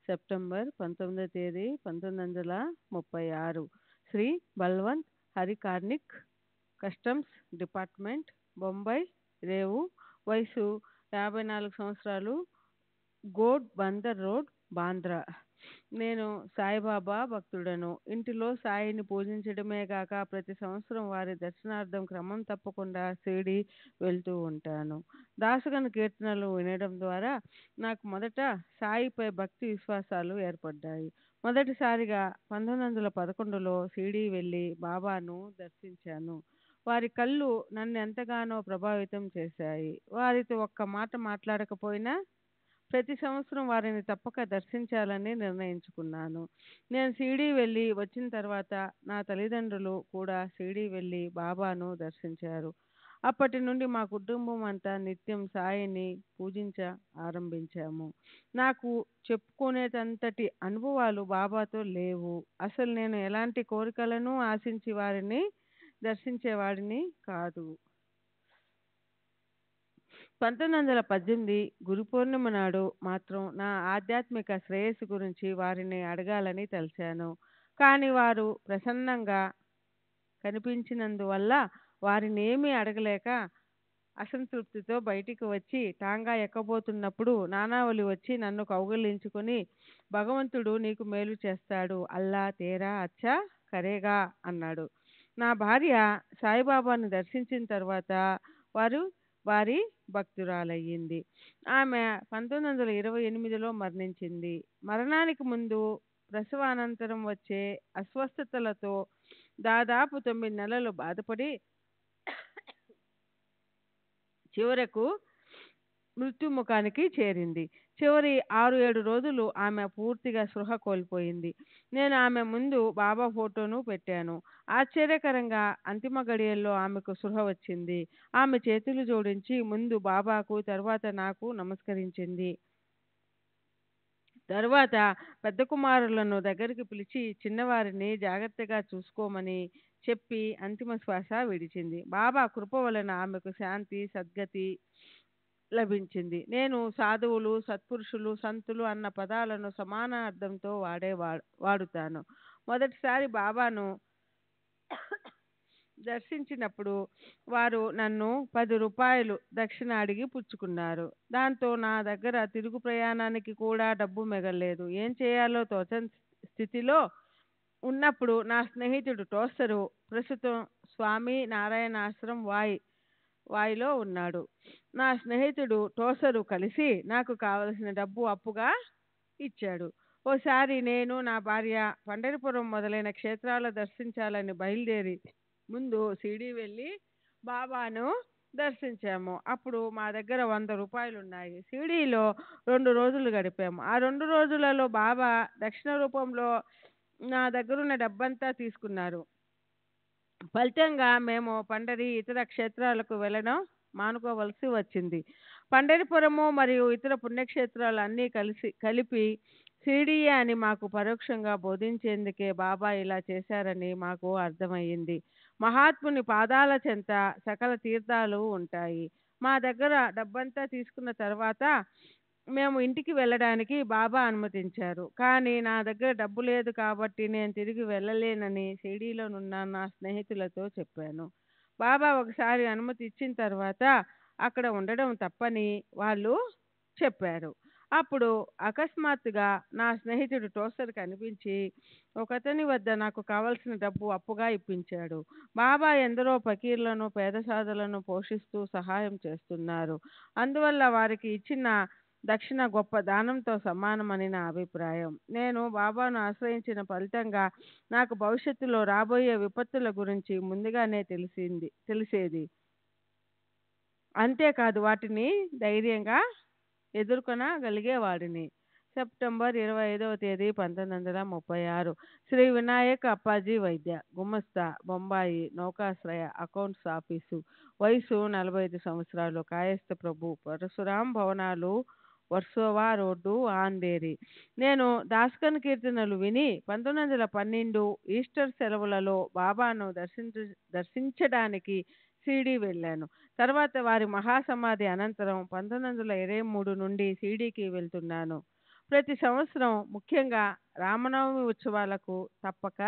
సెప్టెంబర్ 19వ తేదీ 1936. శ్రీ బల్వంత్ హరి కార్నిక్, కస్టమ్స్ డిపార్ట్మెంట్, బొంబాయి, రేవు. వయసు 54 సంవత్సరాలు. Godbunder road, Bandra. నేను సాయిబాబా భక్తుడను. ఇంటిలో సాయిని పూజించడమే కాక ప్రతి సంవత్సరం వారి దర్శనార్థం క్రమం తప్పకుండా షిరిడి వెళ్తూ ఉంటాను. దాసగణ కీర్తనలు వినడం ద్వారా నాకు మొదట సాయిపై భక్తి విశ్వాసాలు ఏర్పడ్డాయి. మొదటిసారిగా 1911లో షిరిడి వెళ్ళి బాబాను దర్శించాను. వారి కళ్ళు నన్ను ఎంతగానో ప్రభావితం చేశాయి. వారితో ఒక్క మాట మాట్లాడకపోయినా ప్రతి సంవత్సరం వారిని తప్పక దర్శించాలని నిర్ణయించుకున్నాను. నేను షిరిడి వెళ్ళి వచ్చిన తర్వాత నా తల్లిదండ్రులు కూడా షిరిడి వెళ్ళి బాబాను దర్శించారు. అప్పటి నుండి మా కుటుంబం అంతా నిత్యం సాయిని పూజించ ఆరంభించాము. నాకు చెప్పుకునేటంతటి అనుభవాలు బాబాతో లేవు. అసలు నేను ఎలాంటి కోరికలను ఆశించి వారిని దర్శించేవాడిని కాదు. 1918 గురు పౌర్ణమి నాడు మాత్రం నా ఆధ్యాత్మిక శ్రేయస్సు గురించి వారిని అడగాలని తలచాను. కానీ వారు ప్రసన్నంగా కనిపించినందువల్ల వారిని ఏమీ అడగలేక అసంతృప్తితో బయటికి వచ్చి టాంగా ఎక్కబోతున్నప్పుడు నానావళి వచ్చి నన్ను కౌగిలించుకొని, భగవంతుడు నీకు మేలు చేస్తాడు, అల్లా తేరా అచ్చా కరేగా అన్నాడు. నా భార్య సాయిబాబాను దర్శించిన తర్వాత వారి భక్తురాలయ్యింది. ఆమె 1928లో మరణించింది. మరణానికి ముందు ప్రసవానంతరం వచ్చే అస్వస్థతలతో దాదాపు 9 నెలలు బాధపడి చివరకు మృత్యుముఖానికి చేరింది. చివరి 6-7 రోజులు ఆమె పూర్తిగా స్పృహ కోల్పోయింది. నేను ఆమె ముందు బాబా ఫోటోను పెట్టాను. ఆశ్చర్యకరంగా అంతిమ గడియల్లో ఆమెకు స్పృహ వచ్చింది. ఆమె చేతులు జోడించి ముందు బాబాకు, తర్వాత నాకు నమస్కరించింది. తర్వాత పెద్ద కుమారులను దగ్గరికి పిలిచి చిన్నవారిని జాగ్రత్తగా చూసుకోమని చెప్పి అంతిమ శ్వాస విడిచింది. బాబా కృప వలన ఆమెకు శాంతి, సద్గతి లభించింది. నేను సాధువులు, సత్పురుషులు, సంతులు అన్న పదాలను సమాన అర్థంతో వాడుతాను. మొదటిసారి బాబాను దర్శించినప్పుడు వారు నన్ను 10 రూపాయలు దక్షిణ అడిగి పుచ్చుకున్నారు. దాంతో నా దగ్గర తిరుగు ప్రయాణానికి కూడా డబ్బు మిగలలేదు. ఏం చేయాలో తోచని స్థితిలో ఉన్నప్పుడు నా స్నేహితుడు టోస్టరు ప్రస్తుతం స్వామి నారాయణాశ్రం వాయిలో ఉన్నాడు. నా స్నేహితుడు టోసరు కలిసి నాకు కావలసిన డబ్బు అప్పుగా ఇచ్చాడు. ఓసారి నేను నా భార్య పండరిపురం మొదలైన క్షేత్రాలు దర్శించాలని బయలుదేరి ముందు షిరిడీ వెళ్ళి బాబాను దర్శించాము. అప్పుడు మా దగ్గర 100 రూపాయలు ఉన్నాయి. షిరిడీలో 2 రోజులు గడిపాము. ఆ 2 రోజులలో బాబా దక్షిణ రూపంలో నా దగ్గరున్న డబ్బంతా తీసుకున్నారు. ఫలితంగా మేము పండరి ఇతర క్షేత్రాలకు వెళ్ళడం మానుకోవలసి వచ్చింది. పండరిపురము మరియు ఇతర పుణ్యక్షేత్రాలు అన్నీ కలిపి షిరిడీయే అని మాకు పరోక్షంగా బోధించేందుకే బాబా ఇలా చేశారని మాకు అర్థమయ్యింది. మహాత్ముని పాదాల చెంత సకల తీర్థాలు ఉంటాయి. మా దగ్గర డబ్బంతా తీసుకున్న తర్వాత మేము ఇంటికి వెళ్ళడానికి బాబా అనుమతించారు. కానీ నా దగ్గర డబ్బు లేదు కాబట్టి నేను తిరిగి వెళ్ళలేనని షిరిడీలోనున్న నా స్నేహితులతో చెప్పాను. బాబా ఒకసారి అనుమతి ఇచ్చిన తర్వాత అక్కడ ఉండడం తప్పని వాళ్ళు చెప్పారు. అప్పుడు అకస్మాత్తుగా నా స్నేహితుడు టోస్టర్ కనిపించి ఒకతని వద్ద నాకు కావలసిన డబ్బు అప్పుగా ఇప్పించాడు. బాబా ఎందరో ఫకీర్లను పేద సాధులను పోషిస్తూ సహాయం చేస్తున్నారు. అందువల్ల వారికి ఇచ్చిన దక్షిణ గొప్ప దానంతో సమానమని నా అభిప్రాయం. నేను బాబాను ఆశ్రయించిన ఫలితంగా నాకు భవిష్యత్తులో రాబోయే విపత్తుల గురించి ముందుగానే తెలిసేది. అంతేకాదు వాటిని ధైర్యంగా ఎదుర్కొనగలిగేవాడిని. సెప్టెంబర్ 25వ తేదీ 1936 శ్రీ వినాయక్ అప్పాజీ వైద్య, గుమస్తా, బొంబాయి నౌకాశ్రయ అకౌంట్స్ ఆఫీసు. వయసు 45 సంవత్సరాలు. కాయస్థ ప్రభు, పరశురాం భవనాలు, వర్సోవా రోడ్డు, ఆంధేరి. నేను దాస్కన్ కీర్తనలు విని 1912 ఈస్టర్ సెలవులలో బాబాను దర్శించడానికి షిరిడీ వెళ్ళాను. తర్వాత వారి మహాసమాధి అనంతరం 1923 నుండి షిరిడీకి వెళ్తున్నాను. ప్రతి సంవత్సరం ముఖ్యంగా రామనవమి ఉత్సవాలకు తప్పక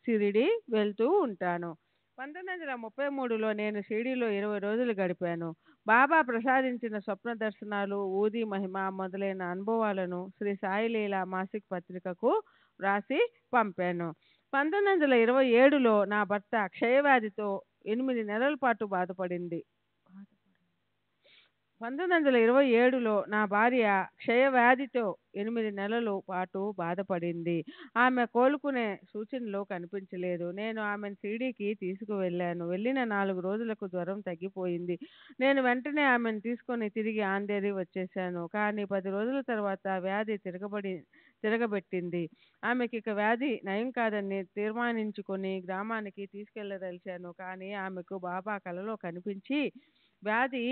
షిరిడీ వెళ్తూ ఉంటాను. 1933లో నేను షిరిడీలో 20 రోజులు గడిపాను. బాబా ప్రసాదించిన స్వప్న దర్శనాలు, ఊది మహిమ మొదలైన అనుభవాలను శ్రీ సాయిలీల మాసిక పత్రికకు వ్రాసి పంపాను. 1927లో నా భర్త క్షయవ్యాధితో 8 నెలల పాటు బాధపడింది. 1927లో నా భార్య క్షయవ్యాధితో 8 నెలల పాటు బాధపడింది. ఆమె కోలుకునే సూచనలు కనిపించలేదు. నేను ఆమెను షిరిడీకి తీసుకువెళ్ళాను. వెళ్ళిన 4 రోజులకు జ్వరం తగ్గిపోయింది. నేను వెంటనే ఆమెను తీసుకొని తిరిగి ఆంధేరి వచ్చేశాను. కానీ 10 రోజుల తర్వాత వ్యాధి తిరగబెట్టింది. ఆమెకి ఇక వ్యాధి నయం కాదని తీర్మానించుకొని గ్రామానికి తీసుకెళ్లదలిచాను. కానీ ఆమెకు బాబా కలలో కనిపించి వ్యాధి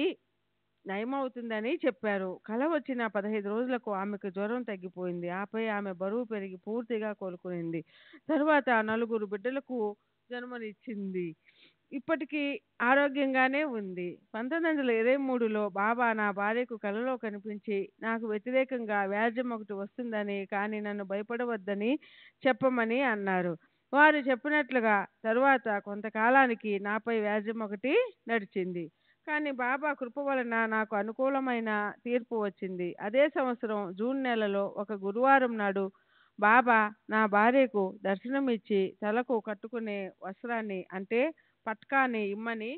నయమవుతుందని చెప్పారు. కల వచ్చిన 15 రోజులకు ఆమెకు జ్వరం తగ్గిపోయింది. ఆపై ఆమె బరువు పెరిగి పూర్తిగా కోలుకునింది. తరువాత 4 బిడ్డలకు జన్మనిచ్చింది. ఇప్పటికీ ఆరోగ్యంగానే ఉంది. 1923లో బాబా నా భార్యకు కలలో కనిపించి నాకు వ్యతిరేకంగా వ్యాజ్యం ఒకటి వస్తుందని, కానీ నన్ను భయపడవద్దని చెప్పమని అన్నారు. వారు చెప్పినట్లుగా తరువాత కొంతకాలానికి నాపై వ్యాజ్యం ఒకటి నడిచింది. కానీ బాబా కృప వలన నాకు అనుకూలమైన తీర్పు వచ్చింది. అదే సంవత్సరం జూన్ నెలలో ఒక గురువారం నాడు బాబా నా భార్యకు దర్శనమిచ్చి తలకు కట్టుకునే వస్త్రాన్ని అంటే పట్కాని ఇమ్మని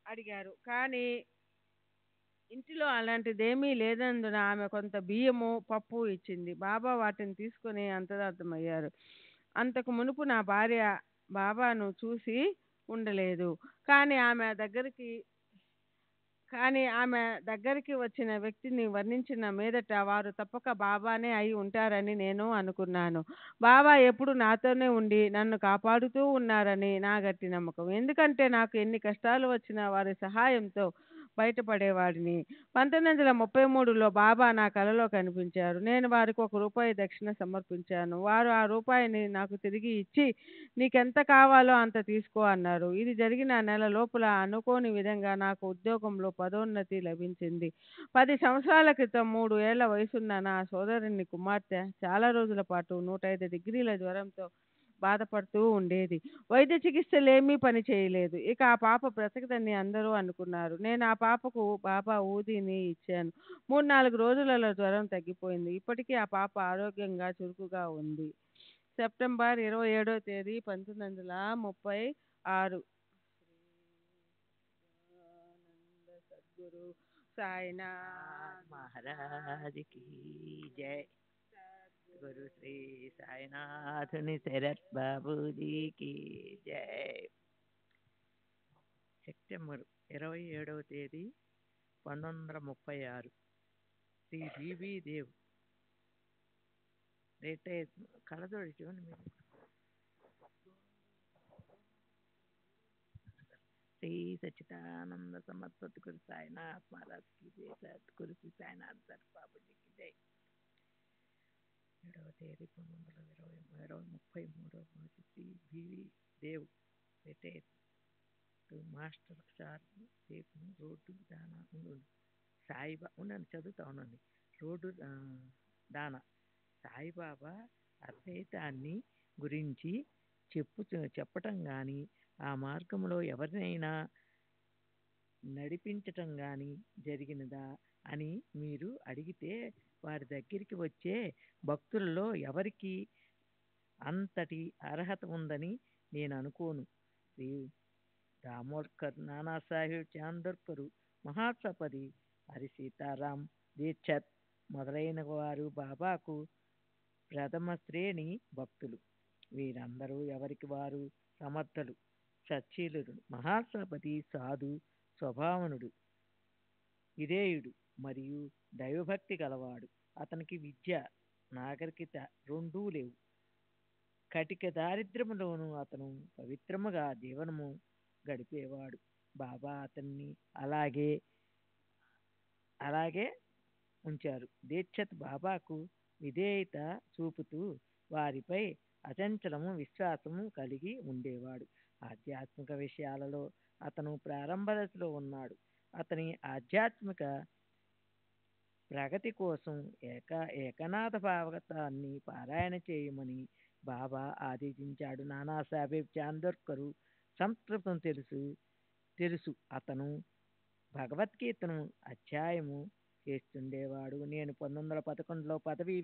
అడిగారు. కానీ ఇంటిలో అలాంటిదేమీ లేనందున ఆమె కొంత బియ్యము, పప్పు ఇచ్చింది. బాబా వాటిని తీసుకొని అంతరార్థమయ్యారు. అంతకు మునుపు నా భార్య బాబాను చూసి ఉండలేదు. కానీ ఆమె దగ్గరికి వచ్చిన వ్యక్తిని వర్ణించిన మీదట వారు తప్పక బాబానే అయి ఉంటారని నేను అనుకున్నాను. బాబా ఎప్పుడు నాతోనే ఉండి నన్ను కాపాడుతూ ఉన్నారని నా గట్టి నమ్మకం. ఎందుకంటే నాకు ఎన్ని కష్టాలు వచ్చినా వారి సహాయంతో బయటపడేవాడిని. 1933లో బాబా నా కలలో కనిపించారు. నేను వారికి ₹1 దక్షిణ సమర్పించాను. వారు ఆ రూపాయిని నాకు తిరిగి ఇచ్చి నీకెంత కావాలో అంత తీసుకో అన్నారు. ఇది జరిగిన నెల లోపల అనుకోని విధంగా నాకు ఉద్యోగంలో పదోన్నతి లభించింది. 10 సంవత్సరాల క్రితం 3 ఏళ్ల వయసున్న నా సోదరుని కుమార్తె చాలా రోజుల పాటు 105 డిగ్రీల జ్వరంతో బాధపడుతూ ఉండేది. వైద్య చికిత్సలేమీ పని చేయలేదు. ఇక ఆ పాప బ్రతకదని అందరూ అనుకున్నారు. నేను ఆ పాపకు బాబా ఊదిని ఇచ్చాను. 3-4 రోజులలో జ్వరం తగ్గిపోయింది. ఇప్పటికీ ఆ పాప ఆరోగ్యంగా చురుకుగా ఉంది. సెప్టెంబర్ 27వ తేదీ 1936. సద్గురు సాయినాథ్ महाराज की जय। गुरु श्री साईनाथ शरत बाबू जी की जय। సెప్టెంబర్ 27వ తేదీ 1936 శ్రీ బీబీ దేవ్ రిటైర్ కలదోడి చూడండి మీరు. శ్రీ సచ్చిదానంద సమర్థ గురు సాయినాథ్ మహారాజ్ की जय। సద్గురు శ్రీ సాయినాథ్ శరత్ బాబు जी की जय। 7వ తేదీ 1933 రోజు Shri BV Dev retire master sir రేపు రోడ్డు దానా సాయిబా ఉండండి చదువుతా ఉండండి. రోడ్డు దానా సాయిబాబా అద్వైతాన్ని గురించి చెప్పటం కానీ ఆ మార్గంలో ఎవరినైనా నడిపించటం కానీ జరిగినదా అని మీరు అడిగితే వారి దగ్గరికి వచ్చే భక్తులలో ఎవరికి అంతటి అర్హత ఉందని నేను అనుకోను. శ్రీ దామోదర్ నానాసాహెబ్ చాందోర్కర్, మహాసపది, హరి సీతారాం దీక్షత్ మొదలైన వారు బాబాకు ప్రథమ శ్రేణి భక్తులు. వీరందరూ ఎవరికి వారు సమర్థులు, సచ్చీలుడు. మహాసపతి సాధు స్వభావనుడు, విధేయుడు మరియు దైవభక్తి గలవాడు. అతనికి విద్య, నాగరికత రెండూ లేవు. కటిక దారిద్ర్యములోనూ అతను పవిత్రముగా జీవనము గడిపేవాడు. బాబా అతన్ని అలాగే ఉంచారు. దీక్షత్ బాబాకు విధేయత చూపుతూ వారిపై అచంచలము విశ్వాసము కలిగి ఉండేవాడు. ఆధ్యాత్మిక విషయాలలో అతను ప్రారంభ దశలో ఉన్నాడు. అతని ఆధ్యాత్మిక ప్రగతి కోసం ఏకనాథ భాగవతాన్ని పారాయణ చేయమని బాబా ఆదేశించాడు. నానాసాహెబ్ చాందోర్కర్ సంస్కృతం తెలుసు. అతను భగవద్గీతను అధ్యాయము చేస్తుండేవాడు. నేను 1911లో పదవీ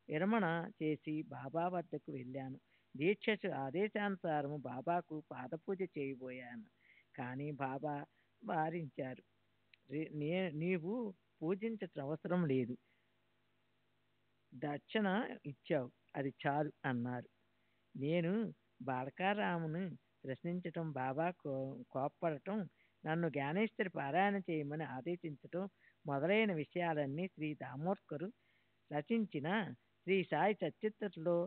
విరమణ చేసి బాబా వద్దకు వెళ్ళాను. దీక్ష ఆదేశానుసారము బాబాకు పాదపూజ చేయబోయాను. కానీ బాబా వారించారు. నీవు పూజించటం అవసరం లేదు, దక్షిణ ఇచ్చావు, అది చాలు అన్నారు. నేను బాలకారామును ప్రశ్నించటం, బాబా కోప్పడటం, నన్ను జ్ఞానేశ్వరి పారాయణ చేయమని ఆదేశించటం మొదలైన విషయాలన్నీ శ్రీ దామోదర్ రచించిన శ్రీ సాయి సచ్చిత్రలో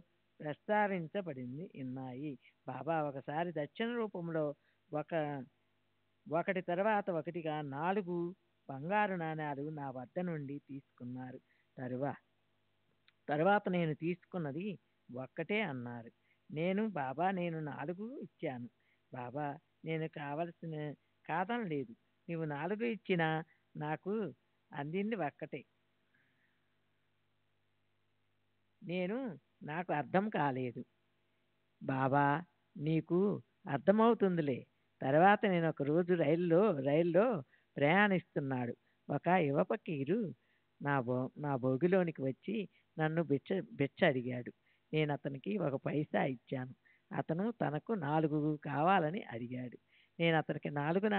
ప్రస్తావించబడి ఉన్నాయి. బాబా ఒకసారి దక్షిణ రూపంలో ఒకటి తర్వాత ఒకటిగా 4 బంగారు నాణాలు నా వద్ద నుండి తీసుకున్నారు. తరువాత నేను తీసుకున్నది ఒక్కటే అన్నారు. నేను 4 ఇచ్చాను. బాబా నేను కాదనలేదు. నీవు 4 ఇచ్చినా నాకు అందింది ఒక్కటే. నాకు అర్థం కాలేదు. బాబా నీకు అర్థమవుతుందిలే. తర్వాత నేను ఒకరోజు రైల్లో ప్రయాణిస్తున్నాడు. ఒక యువ ఫకీరు నా భోగిలోనికి వచ్చి నన్ను బిచ్చ అడిగాడు. నేను అతనికి 1 పైసా ఇచ్చాను. అతను తనకు 4 కావాలని అడిగాడు. నేను అతనికి 4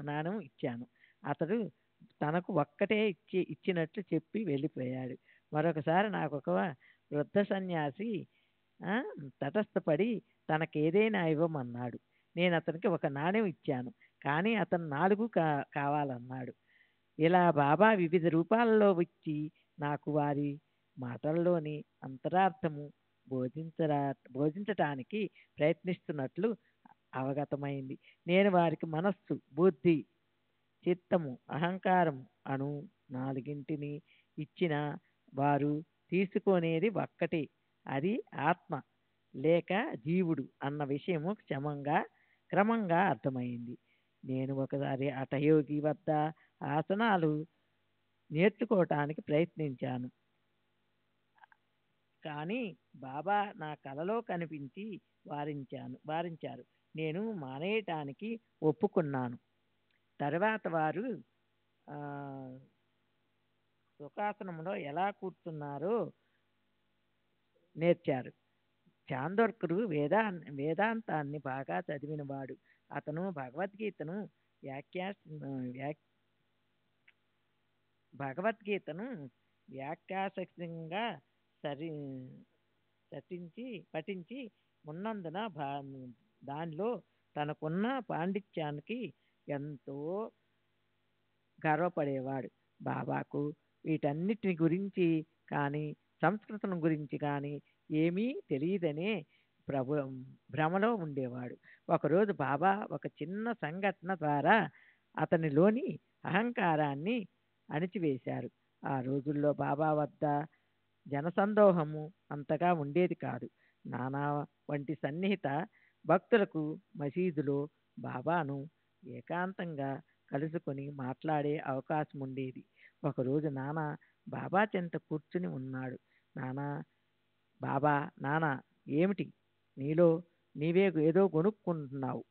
నాణెం ఇచ్చాను. అతడు తనకు ఒక్కటే ఇచ్చినట్లు చెప్పి వెళ్ళిపోయాడు. మరొకసారి నాకు ఒక వృద్ధ సన్యాసి తటస్థపడి తనకేదైనా ఇవ్వమన్నాడు. నేను అతనికి 1 నాణెం ఇచ్చాను. కానీ అతను 4 కావాలన్నాడు. ఇలా బాబా వివిధ రూపాలలో వచ్చి నాకు వారి మాటల్లోని అంతరార్థము బోధించటానికి ప్రయత్నిస్తున్నట్లు అవగతమైంది. నేను వారికి మనస్సు, బుద్ధి, చిత్తము, అహంకారం అను 4 ఇచ్చిన వారు తీసుకునేది ఒక్కటే, అది ఆత్మ లేక జీవుడు అన్న విషయము క్రమంగా అర్థమైంది. నేను ఒకసారి హఠయోగి వద్ద ఆసనాలు నేర్చుకోవటానికి ప్రయత్నించాను. కానీ బాబా నా కలలో కనిపించి వారించారు. నేను మానేయటానికి ఒప్పుకున్నాను. తర్వాత వారు సుఖాసనంలో ఎలా కూర్చున్నారో నేర్చారు. చాందోర్కరు వేదాంతాన్ని బాగా చదివినవాడు. అతను భగవద్గీతను వ్యాఖ్యా వ్యాక్ భగవద్గీతను వ్యాఖ్యాసంగా సరి పఠించి ఉన్నందున దానిలో తనకున్న పాండిత్యానికి ఎంతో గర్వపడేవాడు. బాబాకు వీటన్నిటి గురించి కానీ సంస్కృతం గురించి కానీ ఏమీ తెలియదనే ప్రభు భ్రమలో ఉండేవాడు. ఒకరోజు బాబా ఒక చిన్న సంఘటన ద్వారా అతనిలోని అహంకారాన్ని అణిచివేశారు. ఆ రోజుల్లో బాబా వద్ద జనసందోహము అంతగా ఉండేది కాదు. నానా వంటి సన్నిహిత భక్తులకు మసీదులో బాబాను ఏకాంతంగా కలుసుకొని మాట్లాడే అవకాశం ఉండేది. ఒకరోజు నానా బాబా చెంత కూర్చుని ఉన్నాడు. నానా ఏమిటి నీలో నీవే ఏదో కొనుక్కుంటున్నావు?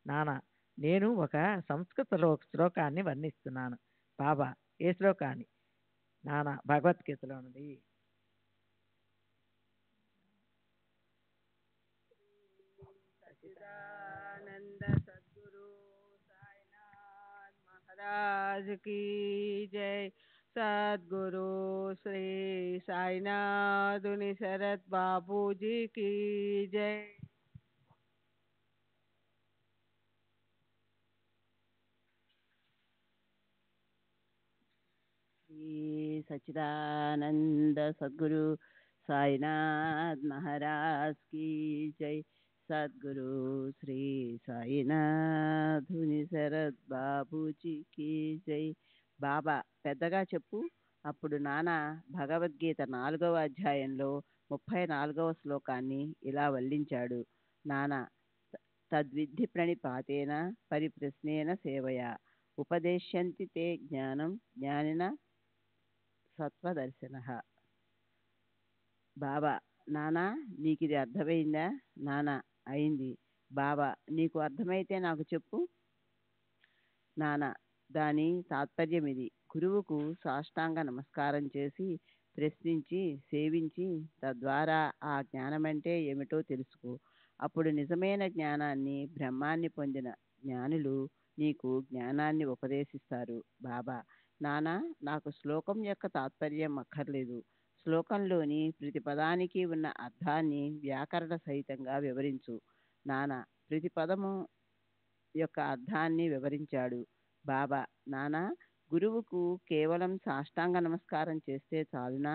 నానా నేను ఒక సంస్కృత శ్లోకాన్ని వర్ణిస్తున్నాను. బాబా ఏ శ్లోకాన్ని? నానా భగవద్గీతలో ఉన్నది. సచిదానంద సద్గురు సాయినాథ్ మహారాజ్ की जय। सद्गुरु श्री साईनाथ शरद बाबू जी की जय। श्री सच्चिदानंद सद्गुरु साईनाथ महाराज की जय। सद्गुरु श्री साईनाथ శరత్ బాబూజీకి జై। బాబా పెద్దగా చెప్పు. అప్పుడు నానా భగవద్గీత 4వ అధ్యాయంలో 34వ శ్లోకాన్ని ఇలా వల్లించాడు. నానా తద్విద్ధి ప్రణిపాతేన పరిప్రశ్నేన సేవయా ఉపదేశ్యంతి తే జ్ఞానం జ్ఞానిన సత్వదర్శన. బాబా నానా నీకు ఇది అర్థమైందా? నానా అయింది. బాబా నీకు అర్థమైతే నాకు చెప్పు. నానా దాని తాత్పర్యం ఇది: గురువుకు సాష్టాంగ నమస్కారం చేసి ప్రశ్నించి సేవించి తద్వారా ఆ జ్ఞానమంటే ఏమిటో తెలుసుకో. అప్పుడు నిజమైన జ్ఞానాన్ని బ్రహ్మాన్ని పొందిన జ్ఞానులు నీకు జ్ఞానాన్ని ఉపదేశిస్తారు. బాబా నానా నాకు శ్లోకం యొక్క తాత్పర్యం అక్కర్లేదు. శ్లోకంలోని ప్రతి పదానికి ఉన్న అర్థాన్ని వ్యాకరణ సహితంగా వివరించు. నానా ప్రతి పదము యొక్క అర్థాన్ని వివరించాడు. బాబా నానా గురువుకు కేవలం సాష్టాంగ నమస్కారం చేస్తే చాలునా?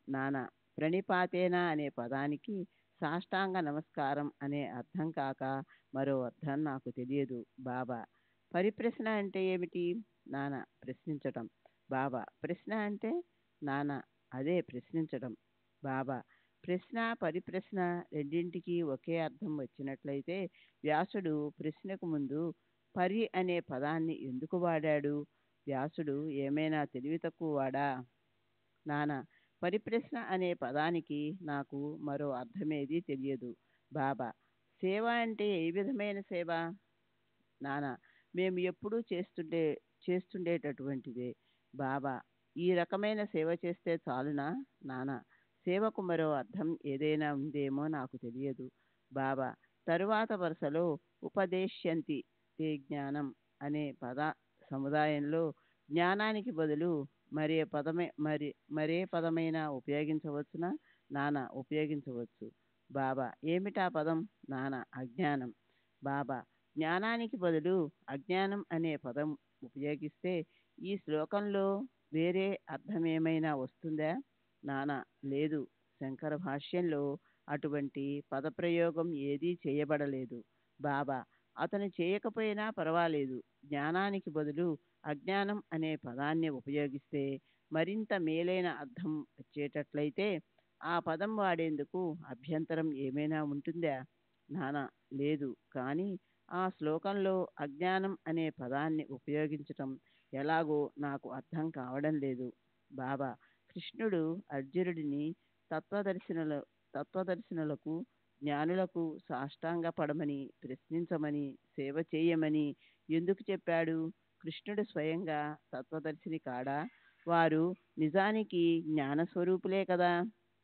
నానా ప్రణిపాతేనా అనే పదానికి సాష్టాంగ నమస్కారం అనే అర్థం కాక మరో అర్థం నాకు తెలియదు. బాబా పరిప్రశ్న అంటే ఏమిటి? నానా ప్రశ్నించటం. బాబా ప్రశ్న అంటే? నానా అదే ప్రశ్నించటం. బాబా ప్రశ్న పరిప్రశ్న రెండింటికి ఒకే అర్థం వచ్చినట్లయితే వ్యాసుడు ప్రశ్నకు ముందు పరి అనే పదాన్ని ఎందుకు వాడాడు? వ్యాసుడు ఏమైనా తెలివి తక్కువ వాడా? నానా పరిప్రశ్న అనే పదానికి నాకు మరో అర్థమేది తెలియదు. బాబా సేవ అంటే ఏ విధమైన సేవ? నానా మేము ఎప్పుడూ చేస్తుండేటటువంటిదే. బాబా ఈ రకమైన సేవ చేస్తే చాలునా? నానా సేవకు మరో అర్థం ఏదైనా ఉందేమో నాకు తెలియదు. బాబా తరువాత వరుసలో ఉపదేశ్యంతి తే జ్ఞానం అనే పద సముదాయంలో జ్ఞానానికి బదులు మరే పదమైనా ఉపయోగించవచ్చునా? నానా ఉపయోగించవచ్చు. బాబా ఏమిటా పదం? నానా అజ్ఞానం. బాబా జ్ఞానానికి బదులు అజ్ఞానం అనే పదం ఉపయోగిస్తే ఈ శ్లోకంలో వేరే అర్థమేమైనా వస్తుందా? నానా లేదు. శంకర భాష్యంలో అటువంటి పదప్రయోగం ఏదీ చేయబడలేదు. బాబా అతను చేయకపోయినా పర్వాలేదు. జ్ఞానానికి బదులు అజ్ఞానం అనే పదాన్ని ఉపయోగిస్తే మరింత మేలైన అర్థం వచ్చేటట్లయితే ఆ పదం వాడేందుకు అభ్యంతరం ఏమైనా ఉంటుందా? నానా లేదు. కానీ ఆ శ్లోకంలో అజ్ఞానం అనే పదాన్ని ఉపయోగించటం ఎలాగో నాకు అర్థం కావడం లేదు. బాబా కృష్ణుడు అర్జునుడిని తత్వదర్శనులకు జ్ఞానులకు సాష్టాంగపడమని ప్రశ్నించమని సేవ చేయమని ఎందుకు చెప్పాడు? కృష్ణుడు స్వయంగా తత్వదర్శిని కాడా? వారు నిజానికి జ్ఞానస్వరూపులే కదా?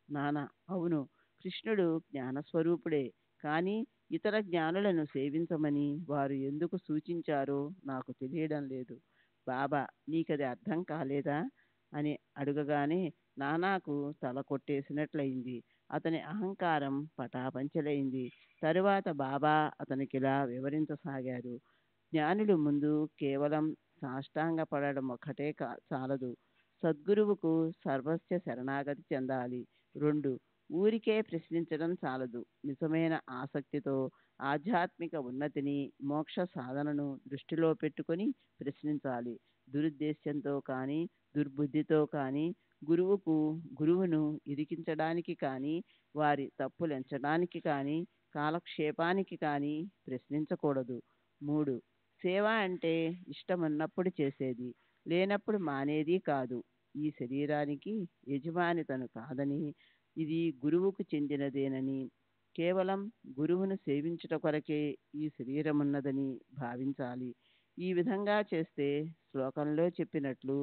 నానా అవును. కృష్ణుడు జ్ఞానస్వరూపుడే, కానీ ఇతర జ్ఞానులను సేవించమని వారు ఎందుకు సూచించారో నాకు తెలియడం లేదు. బాబా, నీకది అర్థం కాలేదా అని అడగగానే నానాకు తల కొట్టేసినట్లయింది. అతని అహంకారం పటాపంచలైంది. తరువాత బాబా అతనికిలా వివరించసాగారు. జ్ఞానులు ముందు కేవలం సాష్టాంగ పడడం ఒక్కటే చాలదు. సద్గురువుకు సర్వస్వ శరణాగతి చెందాలి. 2. ఊరికే ప్రశ్నించడం చాలదు. నిజమైన ఆసక్తితో ఆధ్యాత్మిక ఉన్నతిని, మోక్ష సాధనను దృష్టిలో పెట్టుకొని ప్రశ్నించాలి. దురుద్దేశ్యంతో కానీ, దుర్బుద్ధితో కానీ, గురువును ఇరికించడానికి కానీ, వారి తప్పులెంచడానికి కానీ, కాలక్షేపానికి కానీ ప్రశ్నించకూడదు. 3. సేవ అంటే ఇష్టమున్నప్పుడు చేసేది, లేనప్పుడు మానేది కాదు. ఈ శరీరానికి యజమాని తను కాదని, ఇది గురువుకు చెందినదేనని, కేవలం గురువును సేవించుట కొరకే ఈ శరీరమున్నదని భావించాలి. ఈ విధంగా చేస్తే శ్లోకంలో చెప్పినట్లు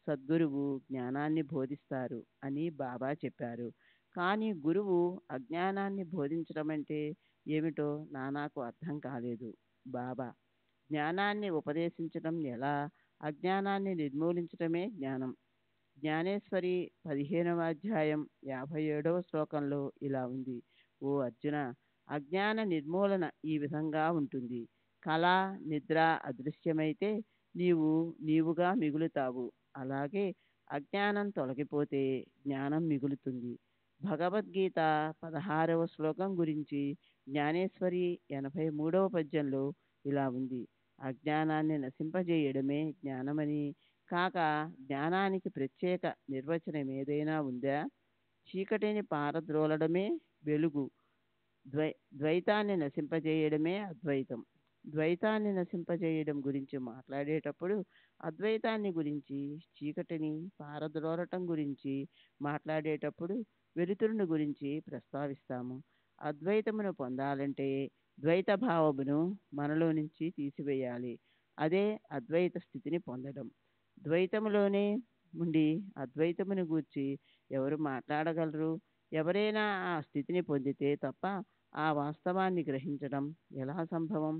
సద్గురువు జ్ఞానాన్ని బోధిస్తారు అని బాబా చెప్పారు. కానీ గురువు అజ్ఞానాన్ని బోధించడం అంటే ఏమిటో నానాకు అర్థం కాలేదు. బాబా, జ్ఞానాన్ని ఉపదేశించడం ఎలా? అజ్ఞానాన్ని నిర్మూలించడమే జ్ఞానం. జ్ఞానేశ్వరి 15వ అధ్యాయం 57వ శ్లోకంలో ఇలా ఉంది: ఓ అర్జున, అజ్ఞాన నిర్మూలన ఈ విధంగా ఉంటుంది. కళ, నిద్ర అదృశ్యమైతే నీవుగా మిగులుతావు. అలాగే అజ్ఞానం తొలగిపోతే జ్ఞానం మిగులుతుంది. భగవద్గీత 16వ శ్లోకం గురించి జ్ఞానేశ్వరి 83వ పద్యంలో ఇలా ఉంది: అజ్ఞానాన్ని నశింపజేయడమే జ్ఞానమని కాక జ్ఞానానికి ప్రత్యేక నిర్వచనం ఏదైనా ఉందా? చీకటిని పారద్రోలడమే వెలుగు, ద్వైతాన్ని నశింపజేయడమే అద్వైతం. ద్వైతాన్ని నశింపజేయడం గురించి మాట్లాడేటప్పుడు అద్వైతాన్ని గురించి, చీకటిని పారద్రోలటం గురించి మాట్లాడేటప్పుడు వెలుతురుని గురించి ప్రస్తావిస్తాము. అద్వైతమును పొందాలంటే ద్వైత భావమును మనలో నుంచి తీసివేయాలి. అదే అద్వైత స్థితిని పొందడం. ద్వైతములోనే ఉండి అద్వైతమును గూర్చి ఎవరు మాట్లాడగలరు? ఎవరైనా ఆ స్థితిని పొందితే తప్ప ఆ వాస్తవాన్ని గ్రహించడం ఎలా సంభవం?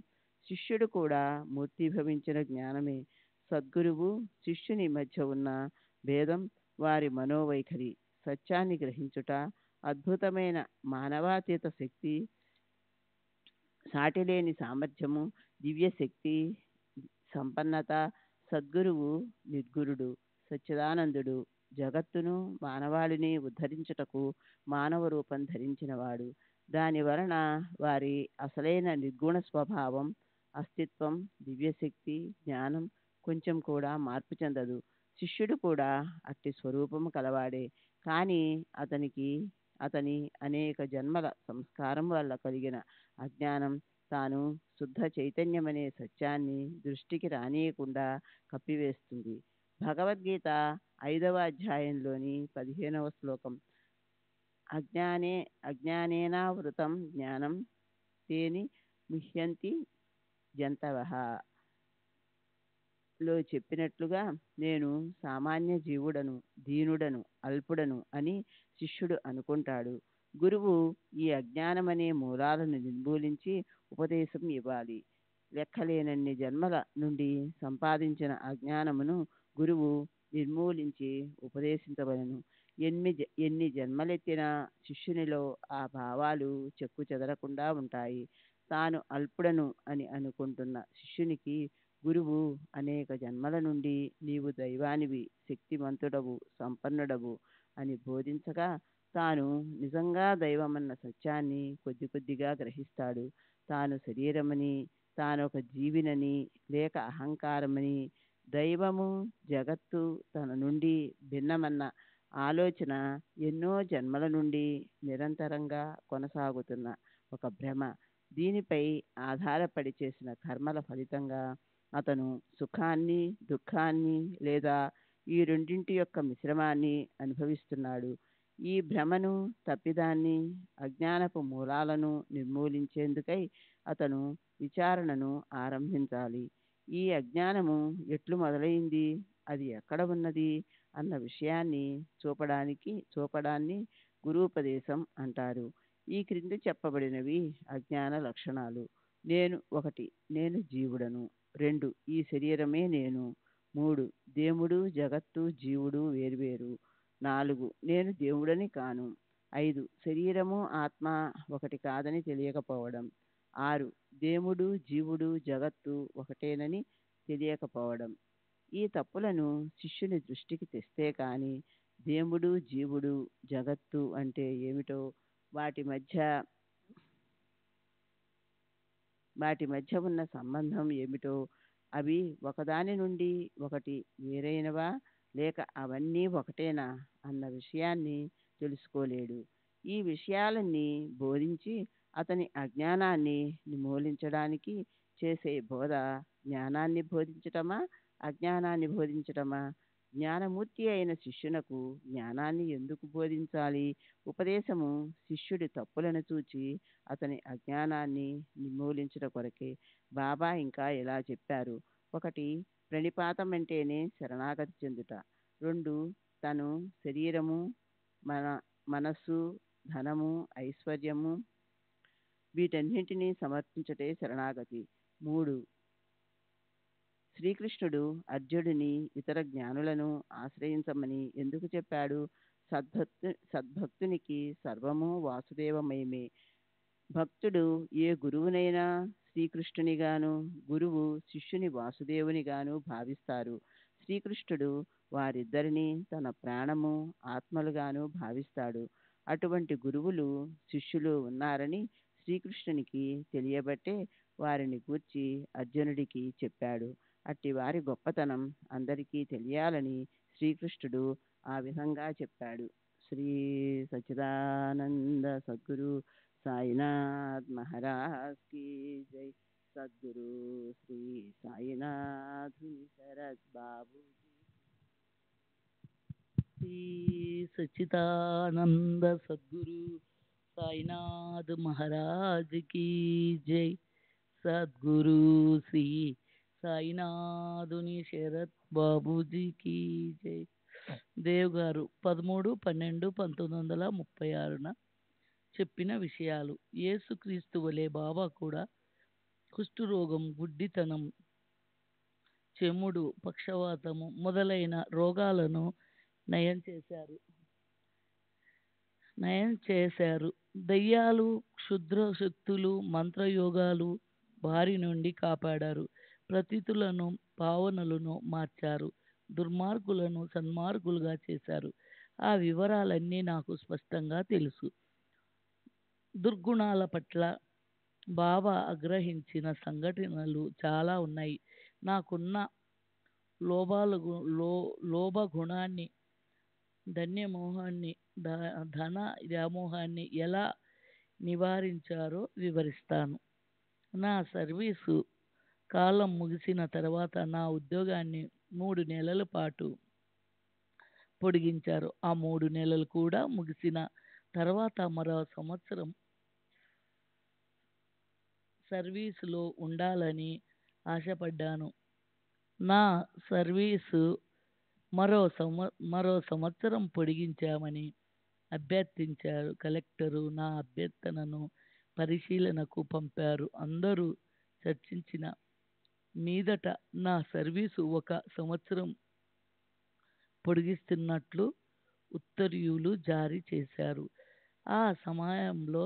శిష్యుడు కూడా మూర్తిభవించిన జ్ఞానమే. సద్గురువు శిష్యుని మధ్య ఉన్న భేదం వారి మనోవైఖరి. సత్యాన్ని గ్రహించుట, అద్భుతమైన మానవాతీత శక్తి, సాటిలేని సామర్థ్యము, దివ్యశక్తి సంపన్నత. సద్గురువు నిర్గురుడు, సచ్చిదానందుడు, జగత్తును మానవాళిని ఉద్ధరించుటకు మానవ రూపం ధరించినవాడు. దాని వలన వారి అసలైన నిర్గుణ స్వభావం, అస్తిత్వం, దివ్యశక్తి, జ్ఞానం కొంచెం కూడా మార్పు చెందదు. శిష్యుడు కూడా అట్టి స్వరూపము కలవాడే. కానీ అతని అనేక జన్మల సంస్కారం వల్ల కలిగిన అజ్ఞానం తాను శుద్ధ చైతన్యమనే సత్యాన్ని దృష్టికి రానియకుండా కప్పివేస్తుంది. భగవద్గీత 5వ అధ్యాయంలోని 15వ శ్లోకం: అజ్ఞానేనావృతం జ్ఞానం తేని ముహ్యంతి జంతవః లో చెప్పినట్లుగా నేను సామాన్య జీవుడను, దీనుడను, అల్పుడను అని శిష్యుడు అనుకుంటాడు. గురువు ఈ అజ్ఞానమనే మూలాలను నిర్మూలించి ఉపదేశం ఇవ్వాలి. లెక్కలేనన్ని జన్మల నుండి సంపాదించిన అజ్ఞానమును గురువు నిర్మూలించి ఉపదేశించవలెను. ఎన్ని జన్మలెత్తినా శిష్యునిలో ఆ భావాలు చెక్కు చెదరకుండా ఉంటాయి. తాను అల్పుడను అని అనుకుంటున్న శిష్యునికి గురువు అనేక జన్మల నుండి నీవు దైవానివి, శక్తిమంతుడవు, సంపన్నుడవు అని బోధించగా తాను నిజంగా దైవమన్న సత్యాన్ని కొద్ది కొద్దిగా గ్రహిస్తాడు. తాను శరీరమని, తానొక జీవినని, లేక అహంకారమని, దైవము, జగత్తు తన నుండి భిన్నమన్న ఆలోచన ఎన్నో జన్మల నుండి నిరంతరంగా కొనసాగుతున్న ఒక భ్రమ. దీనిపై ఆధారపడి చేసిన కర్మల ఫలితంగా అతను సుఖాన్ని, దుఃఖాన్ని లేదా ఈ రెండింటి యొక్క మిశ్రమాన్ని అనుభవిస్తున్నాడు. ఈ భ్రమను, తప్పిదాన్ని, అజ్ఞానపు మూలాలను నిర్మూలించేందుకై అతను విచారణను ఆరంభించాలి. ఈ అజ్ఞానము ఎట్లు మొదలైంది, అది ఎక్కడ ఉన్నది అన్న విషయాన్ని చూపడాన్ని గురూపదేశం అంటారు. ఈ క్రింద చెప్పబడినవి అజ్ఞాన లక్షణాలు. నేను జీవుడను. 2 ఈ శరీరమే నేను. 3 దేవుడు జగత్తు జీవుడు వేర్వేరు. 4 నేను దేవుడని కాను. 5 శరీరము ఆత్మ ఒకటి కాదని తెలియకపోవడం. 6 దేవుడు జీవుడు జగత్తు ఒకటేనని తెలియకపోవడం. ఈ తప్పులను శిష్యుని దృష్టికి తెస్తే కానీ దేవుడు జీవుడు జగత్తు అంటే ఏమిటో, వాటి మధ్య ఉన్న సంబంధం ఏమిటో, అవి ఒకదాని నుండి ఒకటి వేరైనవా లేక అవన్నీ ఒకటేనా అన్న విషయాన్ని తెలుసుకోలేడు. ఈ విషయాలన్నీ బోధించి అతని అజ్ఞానాన్ని నిర్మూలించడానికి చేసే బోధ జ్ఞానాన్ని బోధించటమా అజ్ఞానాన్ని బోధించటమా? జ్ఞానమూర్తి అయిన శిష్యునకు జ్ఞానాన్ని ఎందుకు బోధించాలి? ఉపదేశము శిష్యుడి తప్పులను చూచి అతని అజ్ఞానాన్ని నిర్మూలించుట కొరకే. బాబా ఇంకా ఇలా చెప్పారు. 1 ప్రణిపాతం అంటేనే శరణాగతి చెందుట. 2 తను శరీరము మనస్సు ధనము ఐశ్వర్యము వీటన్నింటినీ సమర్పించటే శరణాగతి. 3 శ్రీకృష్ణుడు అర్జునుడిని ఇతర జ్ఞానులను ఆశ్రయించమని ఎందుకు చెప్పాడు? సద్భక్తునికి సర్వము వాసుదేవమయమే. భక్తుడు ఏ గురువునైనా శ్రీకృష్ణునిగాను గురువు శిష్యుని వాసుదేవునిగాను భావిస్తారు. శ్రీకృష్ణుడు వారిద్దరినీ తన ప్రాణము ఆత్మలుగాను భావిస్తాడు. అటువంటి గురువులు శిష్యులు ఉన్నారని శ్రీకృష్ణునికి తెలియబట్టే వారిని గూర్చి అర్జునుడికి చెప్పాడు. అట్టి వారి గొప్పతనం అందరికీ తెలియాలని శ్రీకృష్ణుడు ఆ విధంగా చెప్పాడు. శ్రీ సచ్చిదానంద సద్గురు సాయినాథ్ మహారాజ్ కీ జై. సద్గురు శ్రీ సాయినాథుని శరత్ బాబు. శ్రీ సచ్చిదానంద సద్గురు సాయినాథ్ మహారాజ్ కీ జై. సద్గురు శ్రీ సాయినాథుని శరత్ బాబూజీకి జై. దేవ్ గారు 13/12/1936 చెప్పిన విషయాలు. యేసుక్రీస్తు వలె బాబా కూడా కుష్ఠరోగం, గుడ్డితనం, చెముడు, పక్షవాతము మొదలైన రోగాలను నయం చేశారు. దయ్యాలు, క్షుద్ర శక్తులు, మంత్రయోగాలు బారి నుండి కాపాడారు. ప్రతితులను పావనులను మార్చారు. దుర్మార్గులను సన్మార్గులుగా చేశారు. ఆ వివరాలన్నీ నాకు స్పష్టంగా తెలుసు. దుర్గుణాల పట్ల బాబా ఆగ్రహించిన సంఘటనలు చాలా ఉన్నాయి. నాకున్న లోభగుణాన్ని, ధన వ్యామోహాన్ని ఎలా నివారించారో వివరిస్తాను. నా సర్వీసు కాలం ముగిసిన తర్వాత నా ఉద్యోగాన్ని 3 నెలల పాటు పొడిగించారు. ఆ 3 నెలలు కూడా ముగిసిన తర్వాత మరో సంవత్సరం సర్వీసులో ఉండాలని ఆశపడ్డాను. నా సర్వీసు మరో సంవత్సరం పొడిగించామని అభ్యర్థించారు. కలెక్టరు నా అభ్యర్థనను పరిశీలనకు పంపారు. అందరూ చర్చించిన మీదట నా సర్వీసు 1 సంవత్సరం పొడిగిస్తున్నట్లు ఉత్తర్వులు జారీ చేశారు. ఆ సమయంలో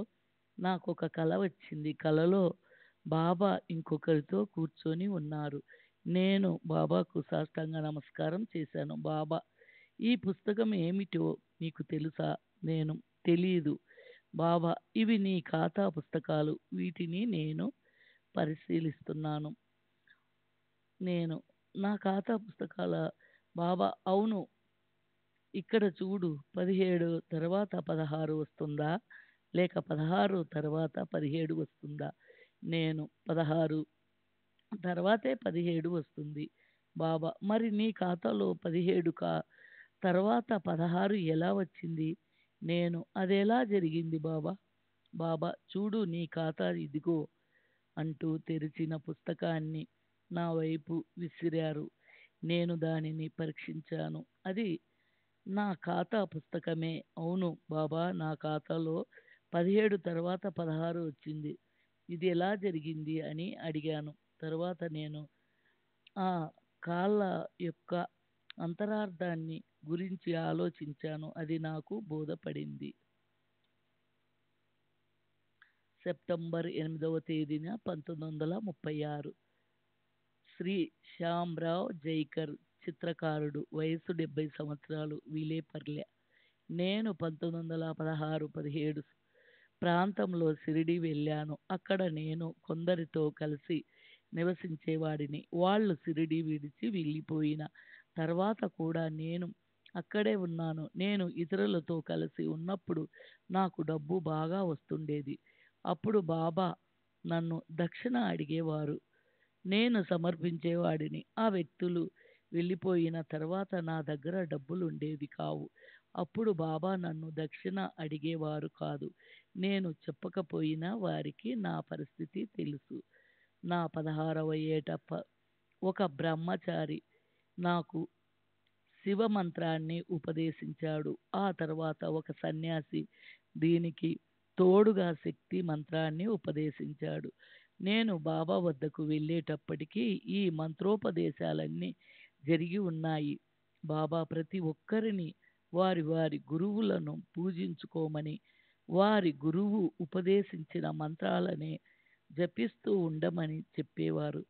నాకొక కల వచ్చింది. కలలో బాబా ఇంకొకరితో కూర్చొని ఉన్నారు. నేను బాబాకు సాష్టాంగ నమస్కారం చేశాను. బాబా, ఈ పుస్తకం ఏమిటో నీకు తెలుసా? నేను తెలీదు బాబా. ఇవి నీ ఖాతా పుస్తకాలు. వీటిని నేను పరిశీలిస్తున్నాను. నా ఖాతా పుస్తకాల? బాబా, అవును. ఇక్కడ చూడు. 17 తర్వాత 16 వస్తుందా లేక 16 తర్వాత 17 వస్తుందా? నేను 16 తర్వాతే 17 వస్తుంది బాబా. మరి నీ ఖాతాలో 17 తర్వాత 16 ఎలా వచ్చింది? నేను అదెలా జరిగింది బాబా? బాబా, చూడు నీ ఖాతా ఇదిగో అంటూ తెరిచిన పుస్తకాన్ని నా వైపు విసిరారు. నేను దానిని పరీక్షించాను. అది నా ఖాతా పుస్తకమే. అవును బాబా, నా ఖాతాలో 17 తర్వాత 16 వచ్చింది. ఇది ఎలా జరిగింది అని అడిగాను. తర్వాత నేను ఆ కాళ్ళ యొక్క అంతరార్థాన్ని గురించి ఆలోచించాను. అది నాకు బోధపడింది. సెప్టెంబర్ 8వ తేదీన 1936. శ్రీ శ్యామరావ్ జైకర్, చిత్రకారుడు, వయసు 70 సంవత్సరాలు, విలేపర్లె. నేను 1916, 17 ప్రాంతంలో షిరిడి వెళ్ళాను. అక్కడ నేను కొందరితో కలిసి నివసించేవాడిని. వాళ్ళు షిరిడి విడిచి వెళ్ళిపోయిన తర్వాత కూడా నేను అక్కడే ఉన్నాను. నేను ఇతరులతో కలిసి ఉన్నప్పుడు నాకు డబ్బు బాగా వస్తుండేది. అప్పుడు బాబా నన్ను దక్షిణ అడిగేవారు. నేను సమర్పించేవాడిని. ఆ వ్యక్తులు వెళ్ళిపోయిన తర్వాత నా దగ్గర డబ్బులు ఉండేవి కావు. అప్పుడు బాబా నన్ను దక్షిణ అడిగేవారు కాదు. నేను చెప్పకపోయినా వారికి నా పరిస్థితి తెలుసు. నా 16వ ఏట ఒక బ్రహ్మచారి నాకు శివ మంత్రాన్ని ఉపదేశించాడు. ఆ తర్వాత ఒక సన్యాసి దీనికి తోడుగా శక్తి మంత్రాన్ని ఉపదేశించాడు. నేను బాబా వద్దకు వెళ్ళేటప్పటికీ ఈ మంత్రోపదేశాలన్నీ జరిగి ఉన్నాయి. బాబా ప్రతి ఒక్కరిని వారి వారి గురువులను పూజించుకోమని, వారి గురువు ఉపదేశించిన మంత్రాలనే జపిస్తూ ఉండమని చెప్పేవారు.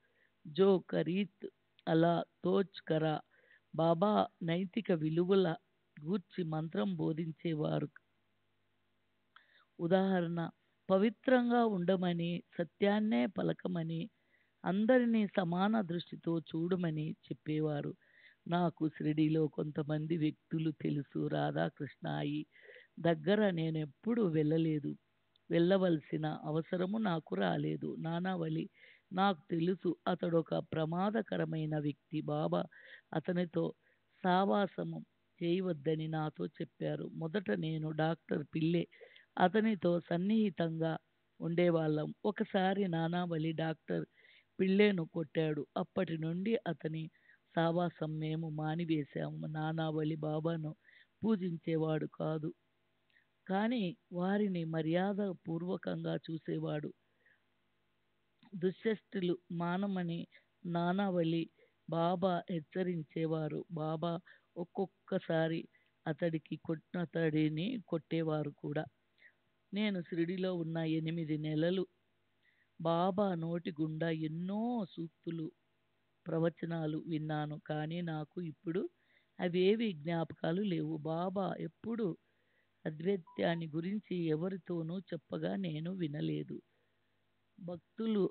జో కరీత్ అలా తోచ్ కరా. బాబా నైతిక విలువల గూర్చి మంత్రం బోధించేవారు. ఉదాహరణ, పవిత్రంగా ఉండమని, సత్యాన్నే పలకమని, అందరినీ సమాన దృష్టితో చూడమని చెప్పేవారు. నాకు షిరిడీలో కొంతమంది వ్యక్తులు తెలుసు. రాధాకృష్ణాయి దగ్గర నేనెప్పుడూ వెళ్ళలేదు. వెళ్ళవలసిన అవసరము నాకు రాలేదు. నానావళి నాకు తెలుసు. అతడొక ప్రమాదకరమైన వ్యక్తి. బాబా అతనితో సావాసము చేయవద్దని నాతో చెప్పారు. మొదట నేను డాక్టర్ పిల్లే అతనితో సన్నిహితంగా ఉండేవాళ్ళం. ఒకసారి నానావళి డాక్టర్ పిల్లేను కొట్టాడు. అప్పటి నుండి అతని సావాసం మేము మానివేశాము. నానావళి బాబాను పూజించేవాడు కాదు, కానీ వారిని మర్యాద పూర్వకంగా చూసేవాడు. దుశ్చష్టలు మానమని నానావళి బాబా హెచ్చరించేవారు. బాబా ఒక్కొక్కసారి అతడిని కొట్టేవారు కూడా. నేను షిరిడిలో ఉన్న 8 నెలలు బాబా నోటి గుండా ఎన్నో సూక్తులు, ప్రవచనాలు విన్నాను. కానీ నాకు ఇప్పుడు అవేవి జ్ఞాపకాలు లేవు. బాబా ఎప్పుడు అద్వైత్యాన్ని గురించి ఎవరితోనూ చెప్పగా నేను వినలేదు. భక్తులు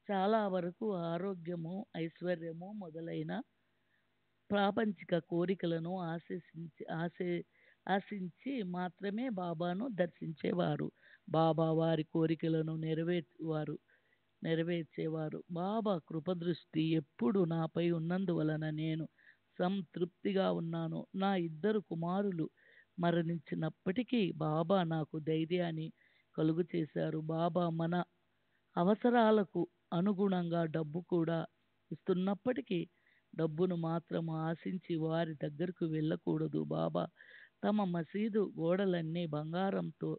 చాలా వరకు ఆరోగ్యము, ఐశ్వర్యము మొదలైన ప్రాపంచిక కోరికలను ఆశించి మాత్రమే బాబాను దర్శించేవారు. బాబా వారి కోరికలను నెరవేర్చేవారు. బాబా కృపదృష్టి ఎప్పుడు నాపై ఉన్నందువలన నేను సంతృప్తిగా ఉన్నాను. నా 2 కుమారులు మరణించినప్పటికీ బాబా నాకు ధైర్యాన్ని కలుగు చేశారు. బాబా మన అవసరాలకు అనుగుణంగా డబ్బు కూడా ఇస్తున్నప్పటికీ డబ్బును మాత్రం ఆశించి వారి దగ్గరకు వెళ్ళకూడదు. బాబా తమ మసీదు గోడలన్నీ బంగారంతో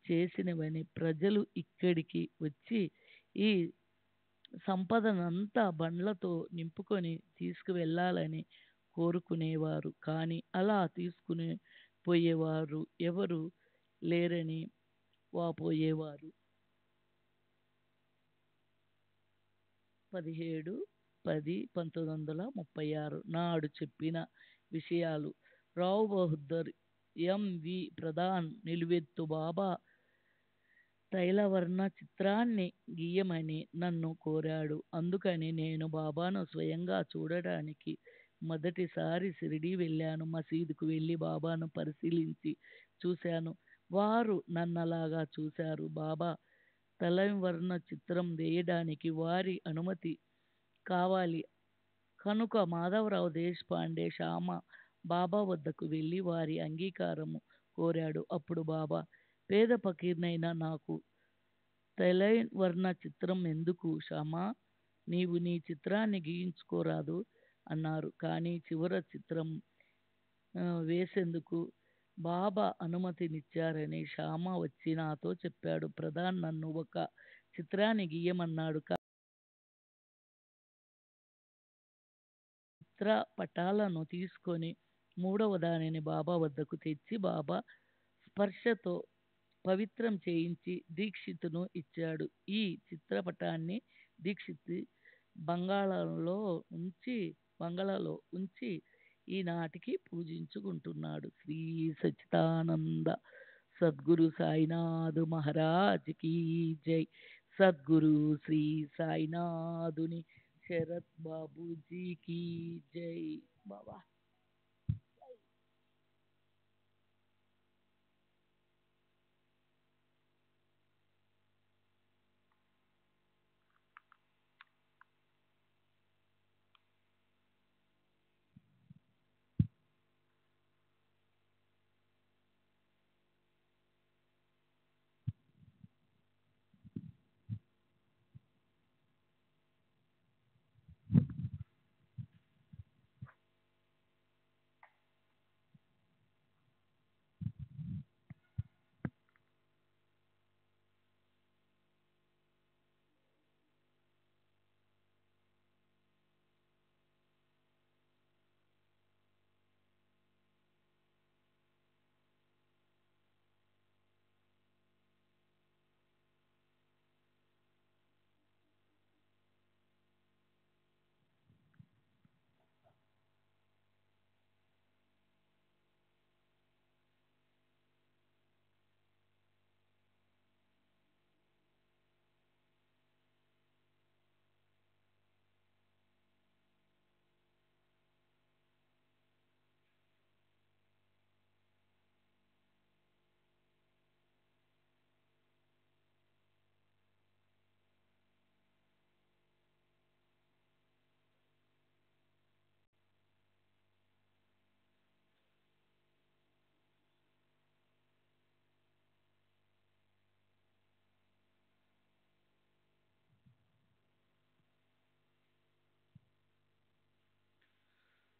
చేసినవని, ప్రజలు ఇక్కడికి వచ్చి ఈ సంపదనంతా బండ్లతో నింపుకొని తీసుకువెళ్ళాలని కోరుకునేవారు. కానీ అలా తీసుకుని పోయేవారు ఎవరు లేరని వాపోయేవారు. 17/10/1936 నాడు చెప్పిన విషయాలు. రావ్ బహదూర్, ఎం.వి. ప్రధాన్ నిలువెత్తు బాబా తైలవర్ణ చిత్రాన్ని గీయమని నన్ను కోరాడు. అందుకని నేను బాబాను స్వయంగా చూడడానికి మొదటిసారి షిరిడి వెళ్ళాను. మసీదుకు వెళ్ళి బాబాను పరిశీలించి చూశాను. వారు నన్నలాగా చూశారు. బాబా తైలవర్ణ చిత్రం వేయడానికి వారి అనుమతి కావాలి కనుక మాధవరావు దేశపాండే శ్యామ బాబా వద్దకు వెళ్ళి వారి అంగీకారము కోరాడు. అప్పుడు బాబా, పేద ఫకీర్నైనా నాకు తైలవర్ణ చిత్రం ఎందుకు శ్యామా, నీవు నీ చిత్రాన్ని గీయించుకోరాదు అన్నారు. కానీ చివర చిత్రం వేసేందుకు బాబా అనుమతినిచ్చారని శ్యామ వచ్చి నాతో చెప్పాడు. ప్రధాన్ నన్ను ఒక చిత్రాన్ని గీయమన్నాడు. చిత్రపటాలను తీసుకొని మూడవ దానిని బాబా వద్దకు తెచ్చి బాబా స్పర్శతో పవిత్రం చేయించి దీక్షితును ఇచ్చాడు. ఈ చిత్రపటాన్ని దీక్షిత్ బంగాళాలో ఉంచి ఈనాటికి పూజించుకుంటున్నాడు. శ్రీ సచ్చిదానంద సద్గురు సాయినాథ్ మహారాజ్ కీ జై. సద్గురు శ్రీ సాయినాథుని శరత్ బాబూజీ కీ జై. బాబా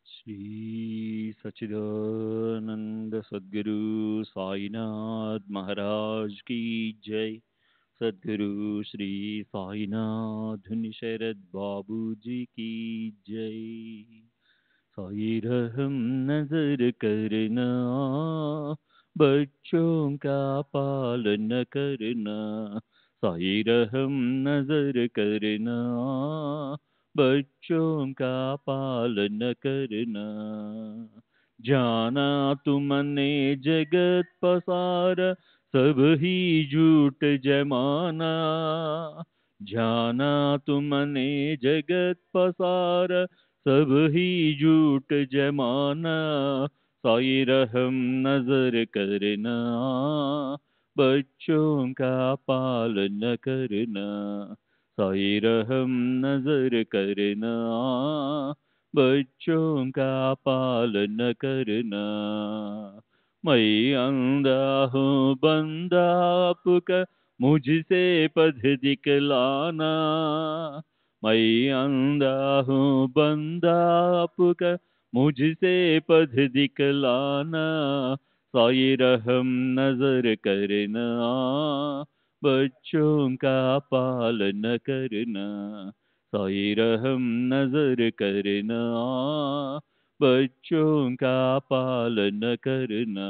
श्री सच्चिदानंद सद्गुरु साईनाथ महाराज की जय। सद्गुरु श्री साईनाथ शरद बाबू जी की जय। साई रहम नजर करना, बच्चों का पालन करना। साई रहम नजर करना, बच्चों का पालन करना। जाना तुमने जगत पसार, सब ही झूठ जमाना। जाना तुमने जगत पसार, सब ही झूठ जमाना। साई रहम नजर करना, बच्चों का पालन करना। साई रहम नजर करना, बच्चों का पालन करना। मैं अंधा हूँ बंदा आपका, मुझसे पथ दिखलाना। मैं अंधा हूँ बंदा आपका, मुझसे पथ दिखलाना। साई रहम नजर करना, बच्चों का पालन करना। साई रहम नजर करना, बच्चों का पालन करना।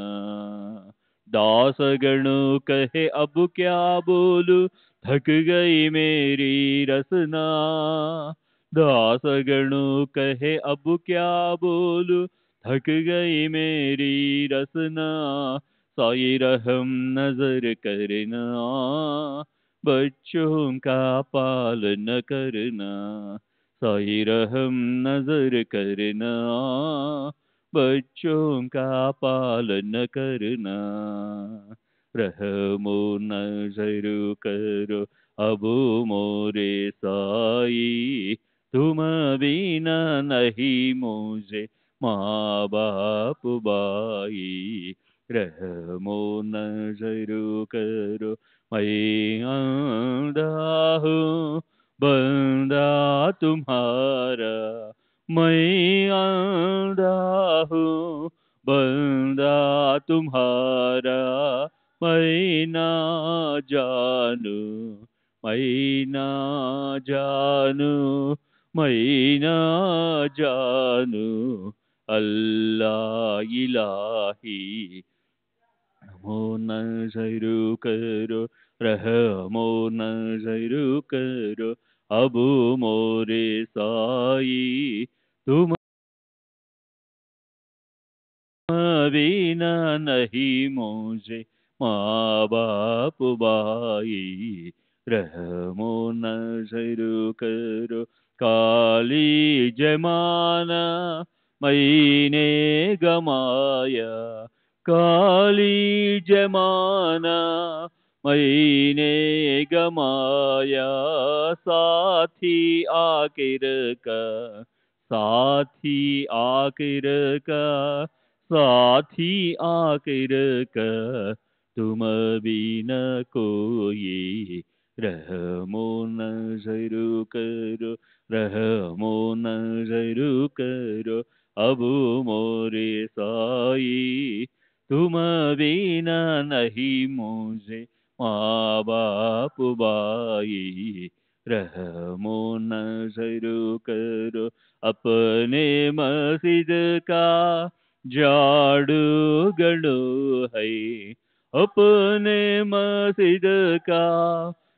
दास गणों कहे अब क्या बोलूं, थक गई मेरी रसना। दास गणों कहे अब क्या बोलूं, थक गई मेरी रसना। साई रहम नजर करना, बच्चों का पालन करना। साई रहम नजर करना, बच्चों का पालन करना। रहमो नजर करो अब मोरे साई, तुम बिना नहीं मुझे माँ बाप बाई। रहमो नजर करो मैं अंधा हूँ बंदा तुम्हारा। मैं अंधा हूँ बंदा तुम्हारा मैं ना जानू, मैं ना जानू, मैं ना जानू, अल्लाह इलाही रहमो नज़र करो, रहमो नज़र करो, अब मोरे साई तुम बिना नहीं मुझे माँ बाप भाई, रहमो नज़र करो, काली जमाना मैंने गमाया, काली जमाना मैंने गमाया, साथी आखिर का, साथी आखिर का, साथी आखिर का, तुम बिना कोई, रहमो नज़र करो, रहमो नज़र करो, अब मोरे साई तुम बिना नहीं मुझे माँ बाप भाई, रहमो नज़र करो, अपने मस्जिद का झाड़ू गड़ो है, अपने मस्जिद का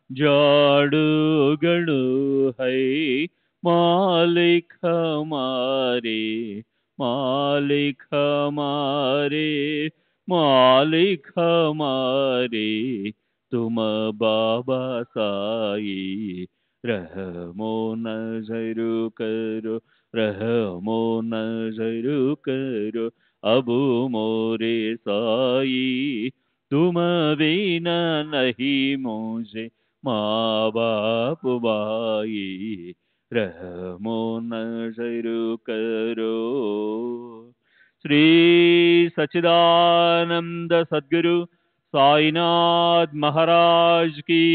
झाड़ू गड़ो है, मालिक हमारे, मालिक हमारे, मालिक हमारे, तुम बाबा साई, रहमो नज़र करो, रहमो नज़र करो, अब मोरे साई तुम बिना नहीं मुझे माँ बाप भाई, रहमो नज़र करो। श्री सच्चिदानंद सद्गुरु साईनाथ महाराज की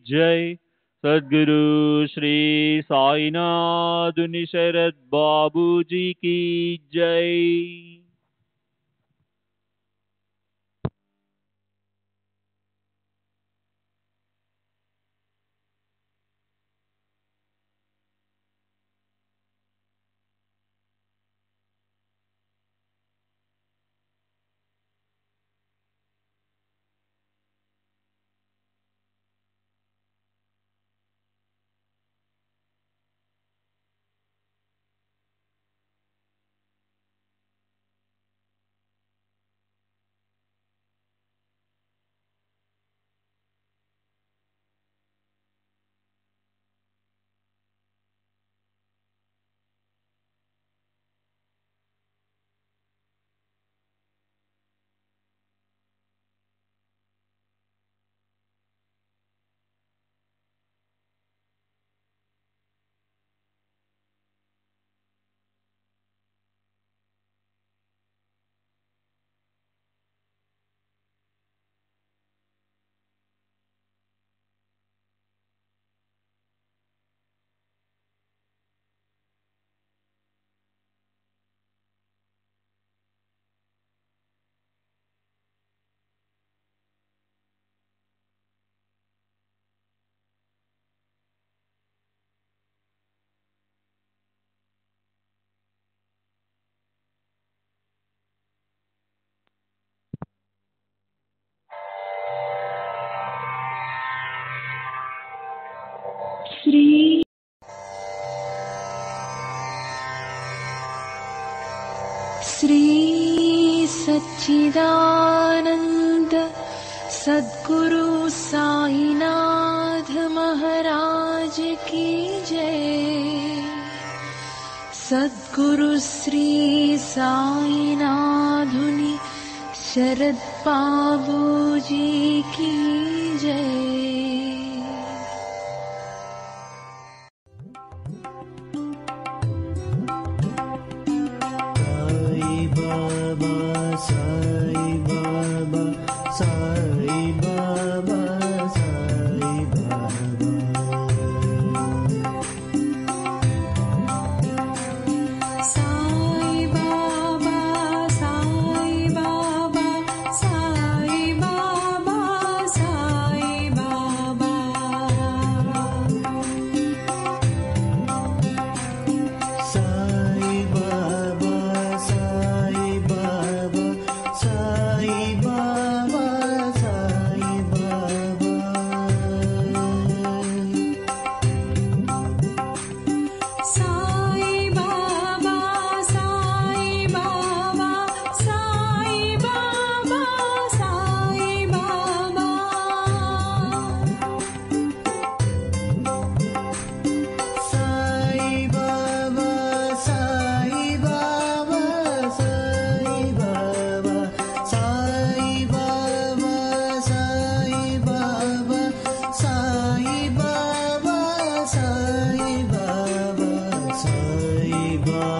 जय। सद्गुरु श्री साईनाथ निशरद बाबू जी की जय। श्री सच्चिदानंद सद्गुरु साईनाथ महाराज की जय। सद्गुरु श्री साईनाथुनि शरद बाबू जी की जय। Sai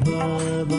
Baba,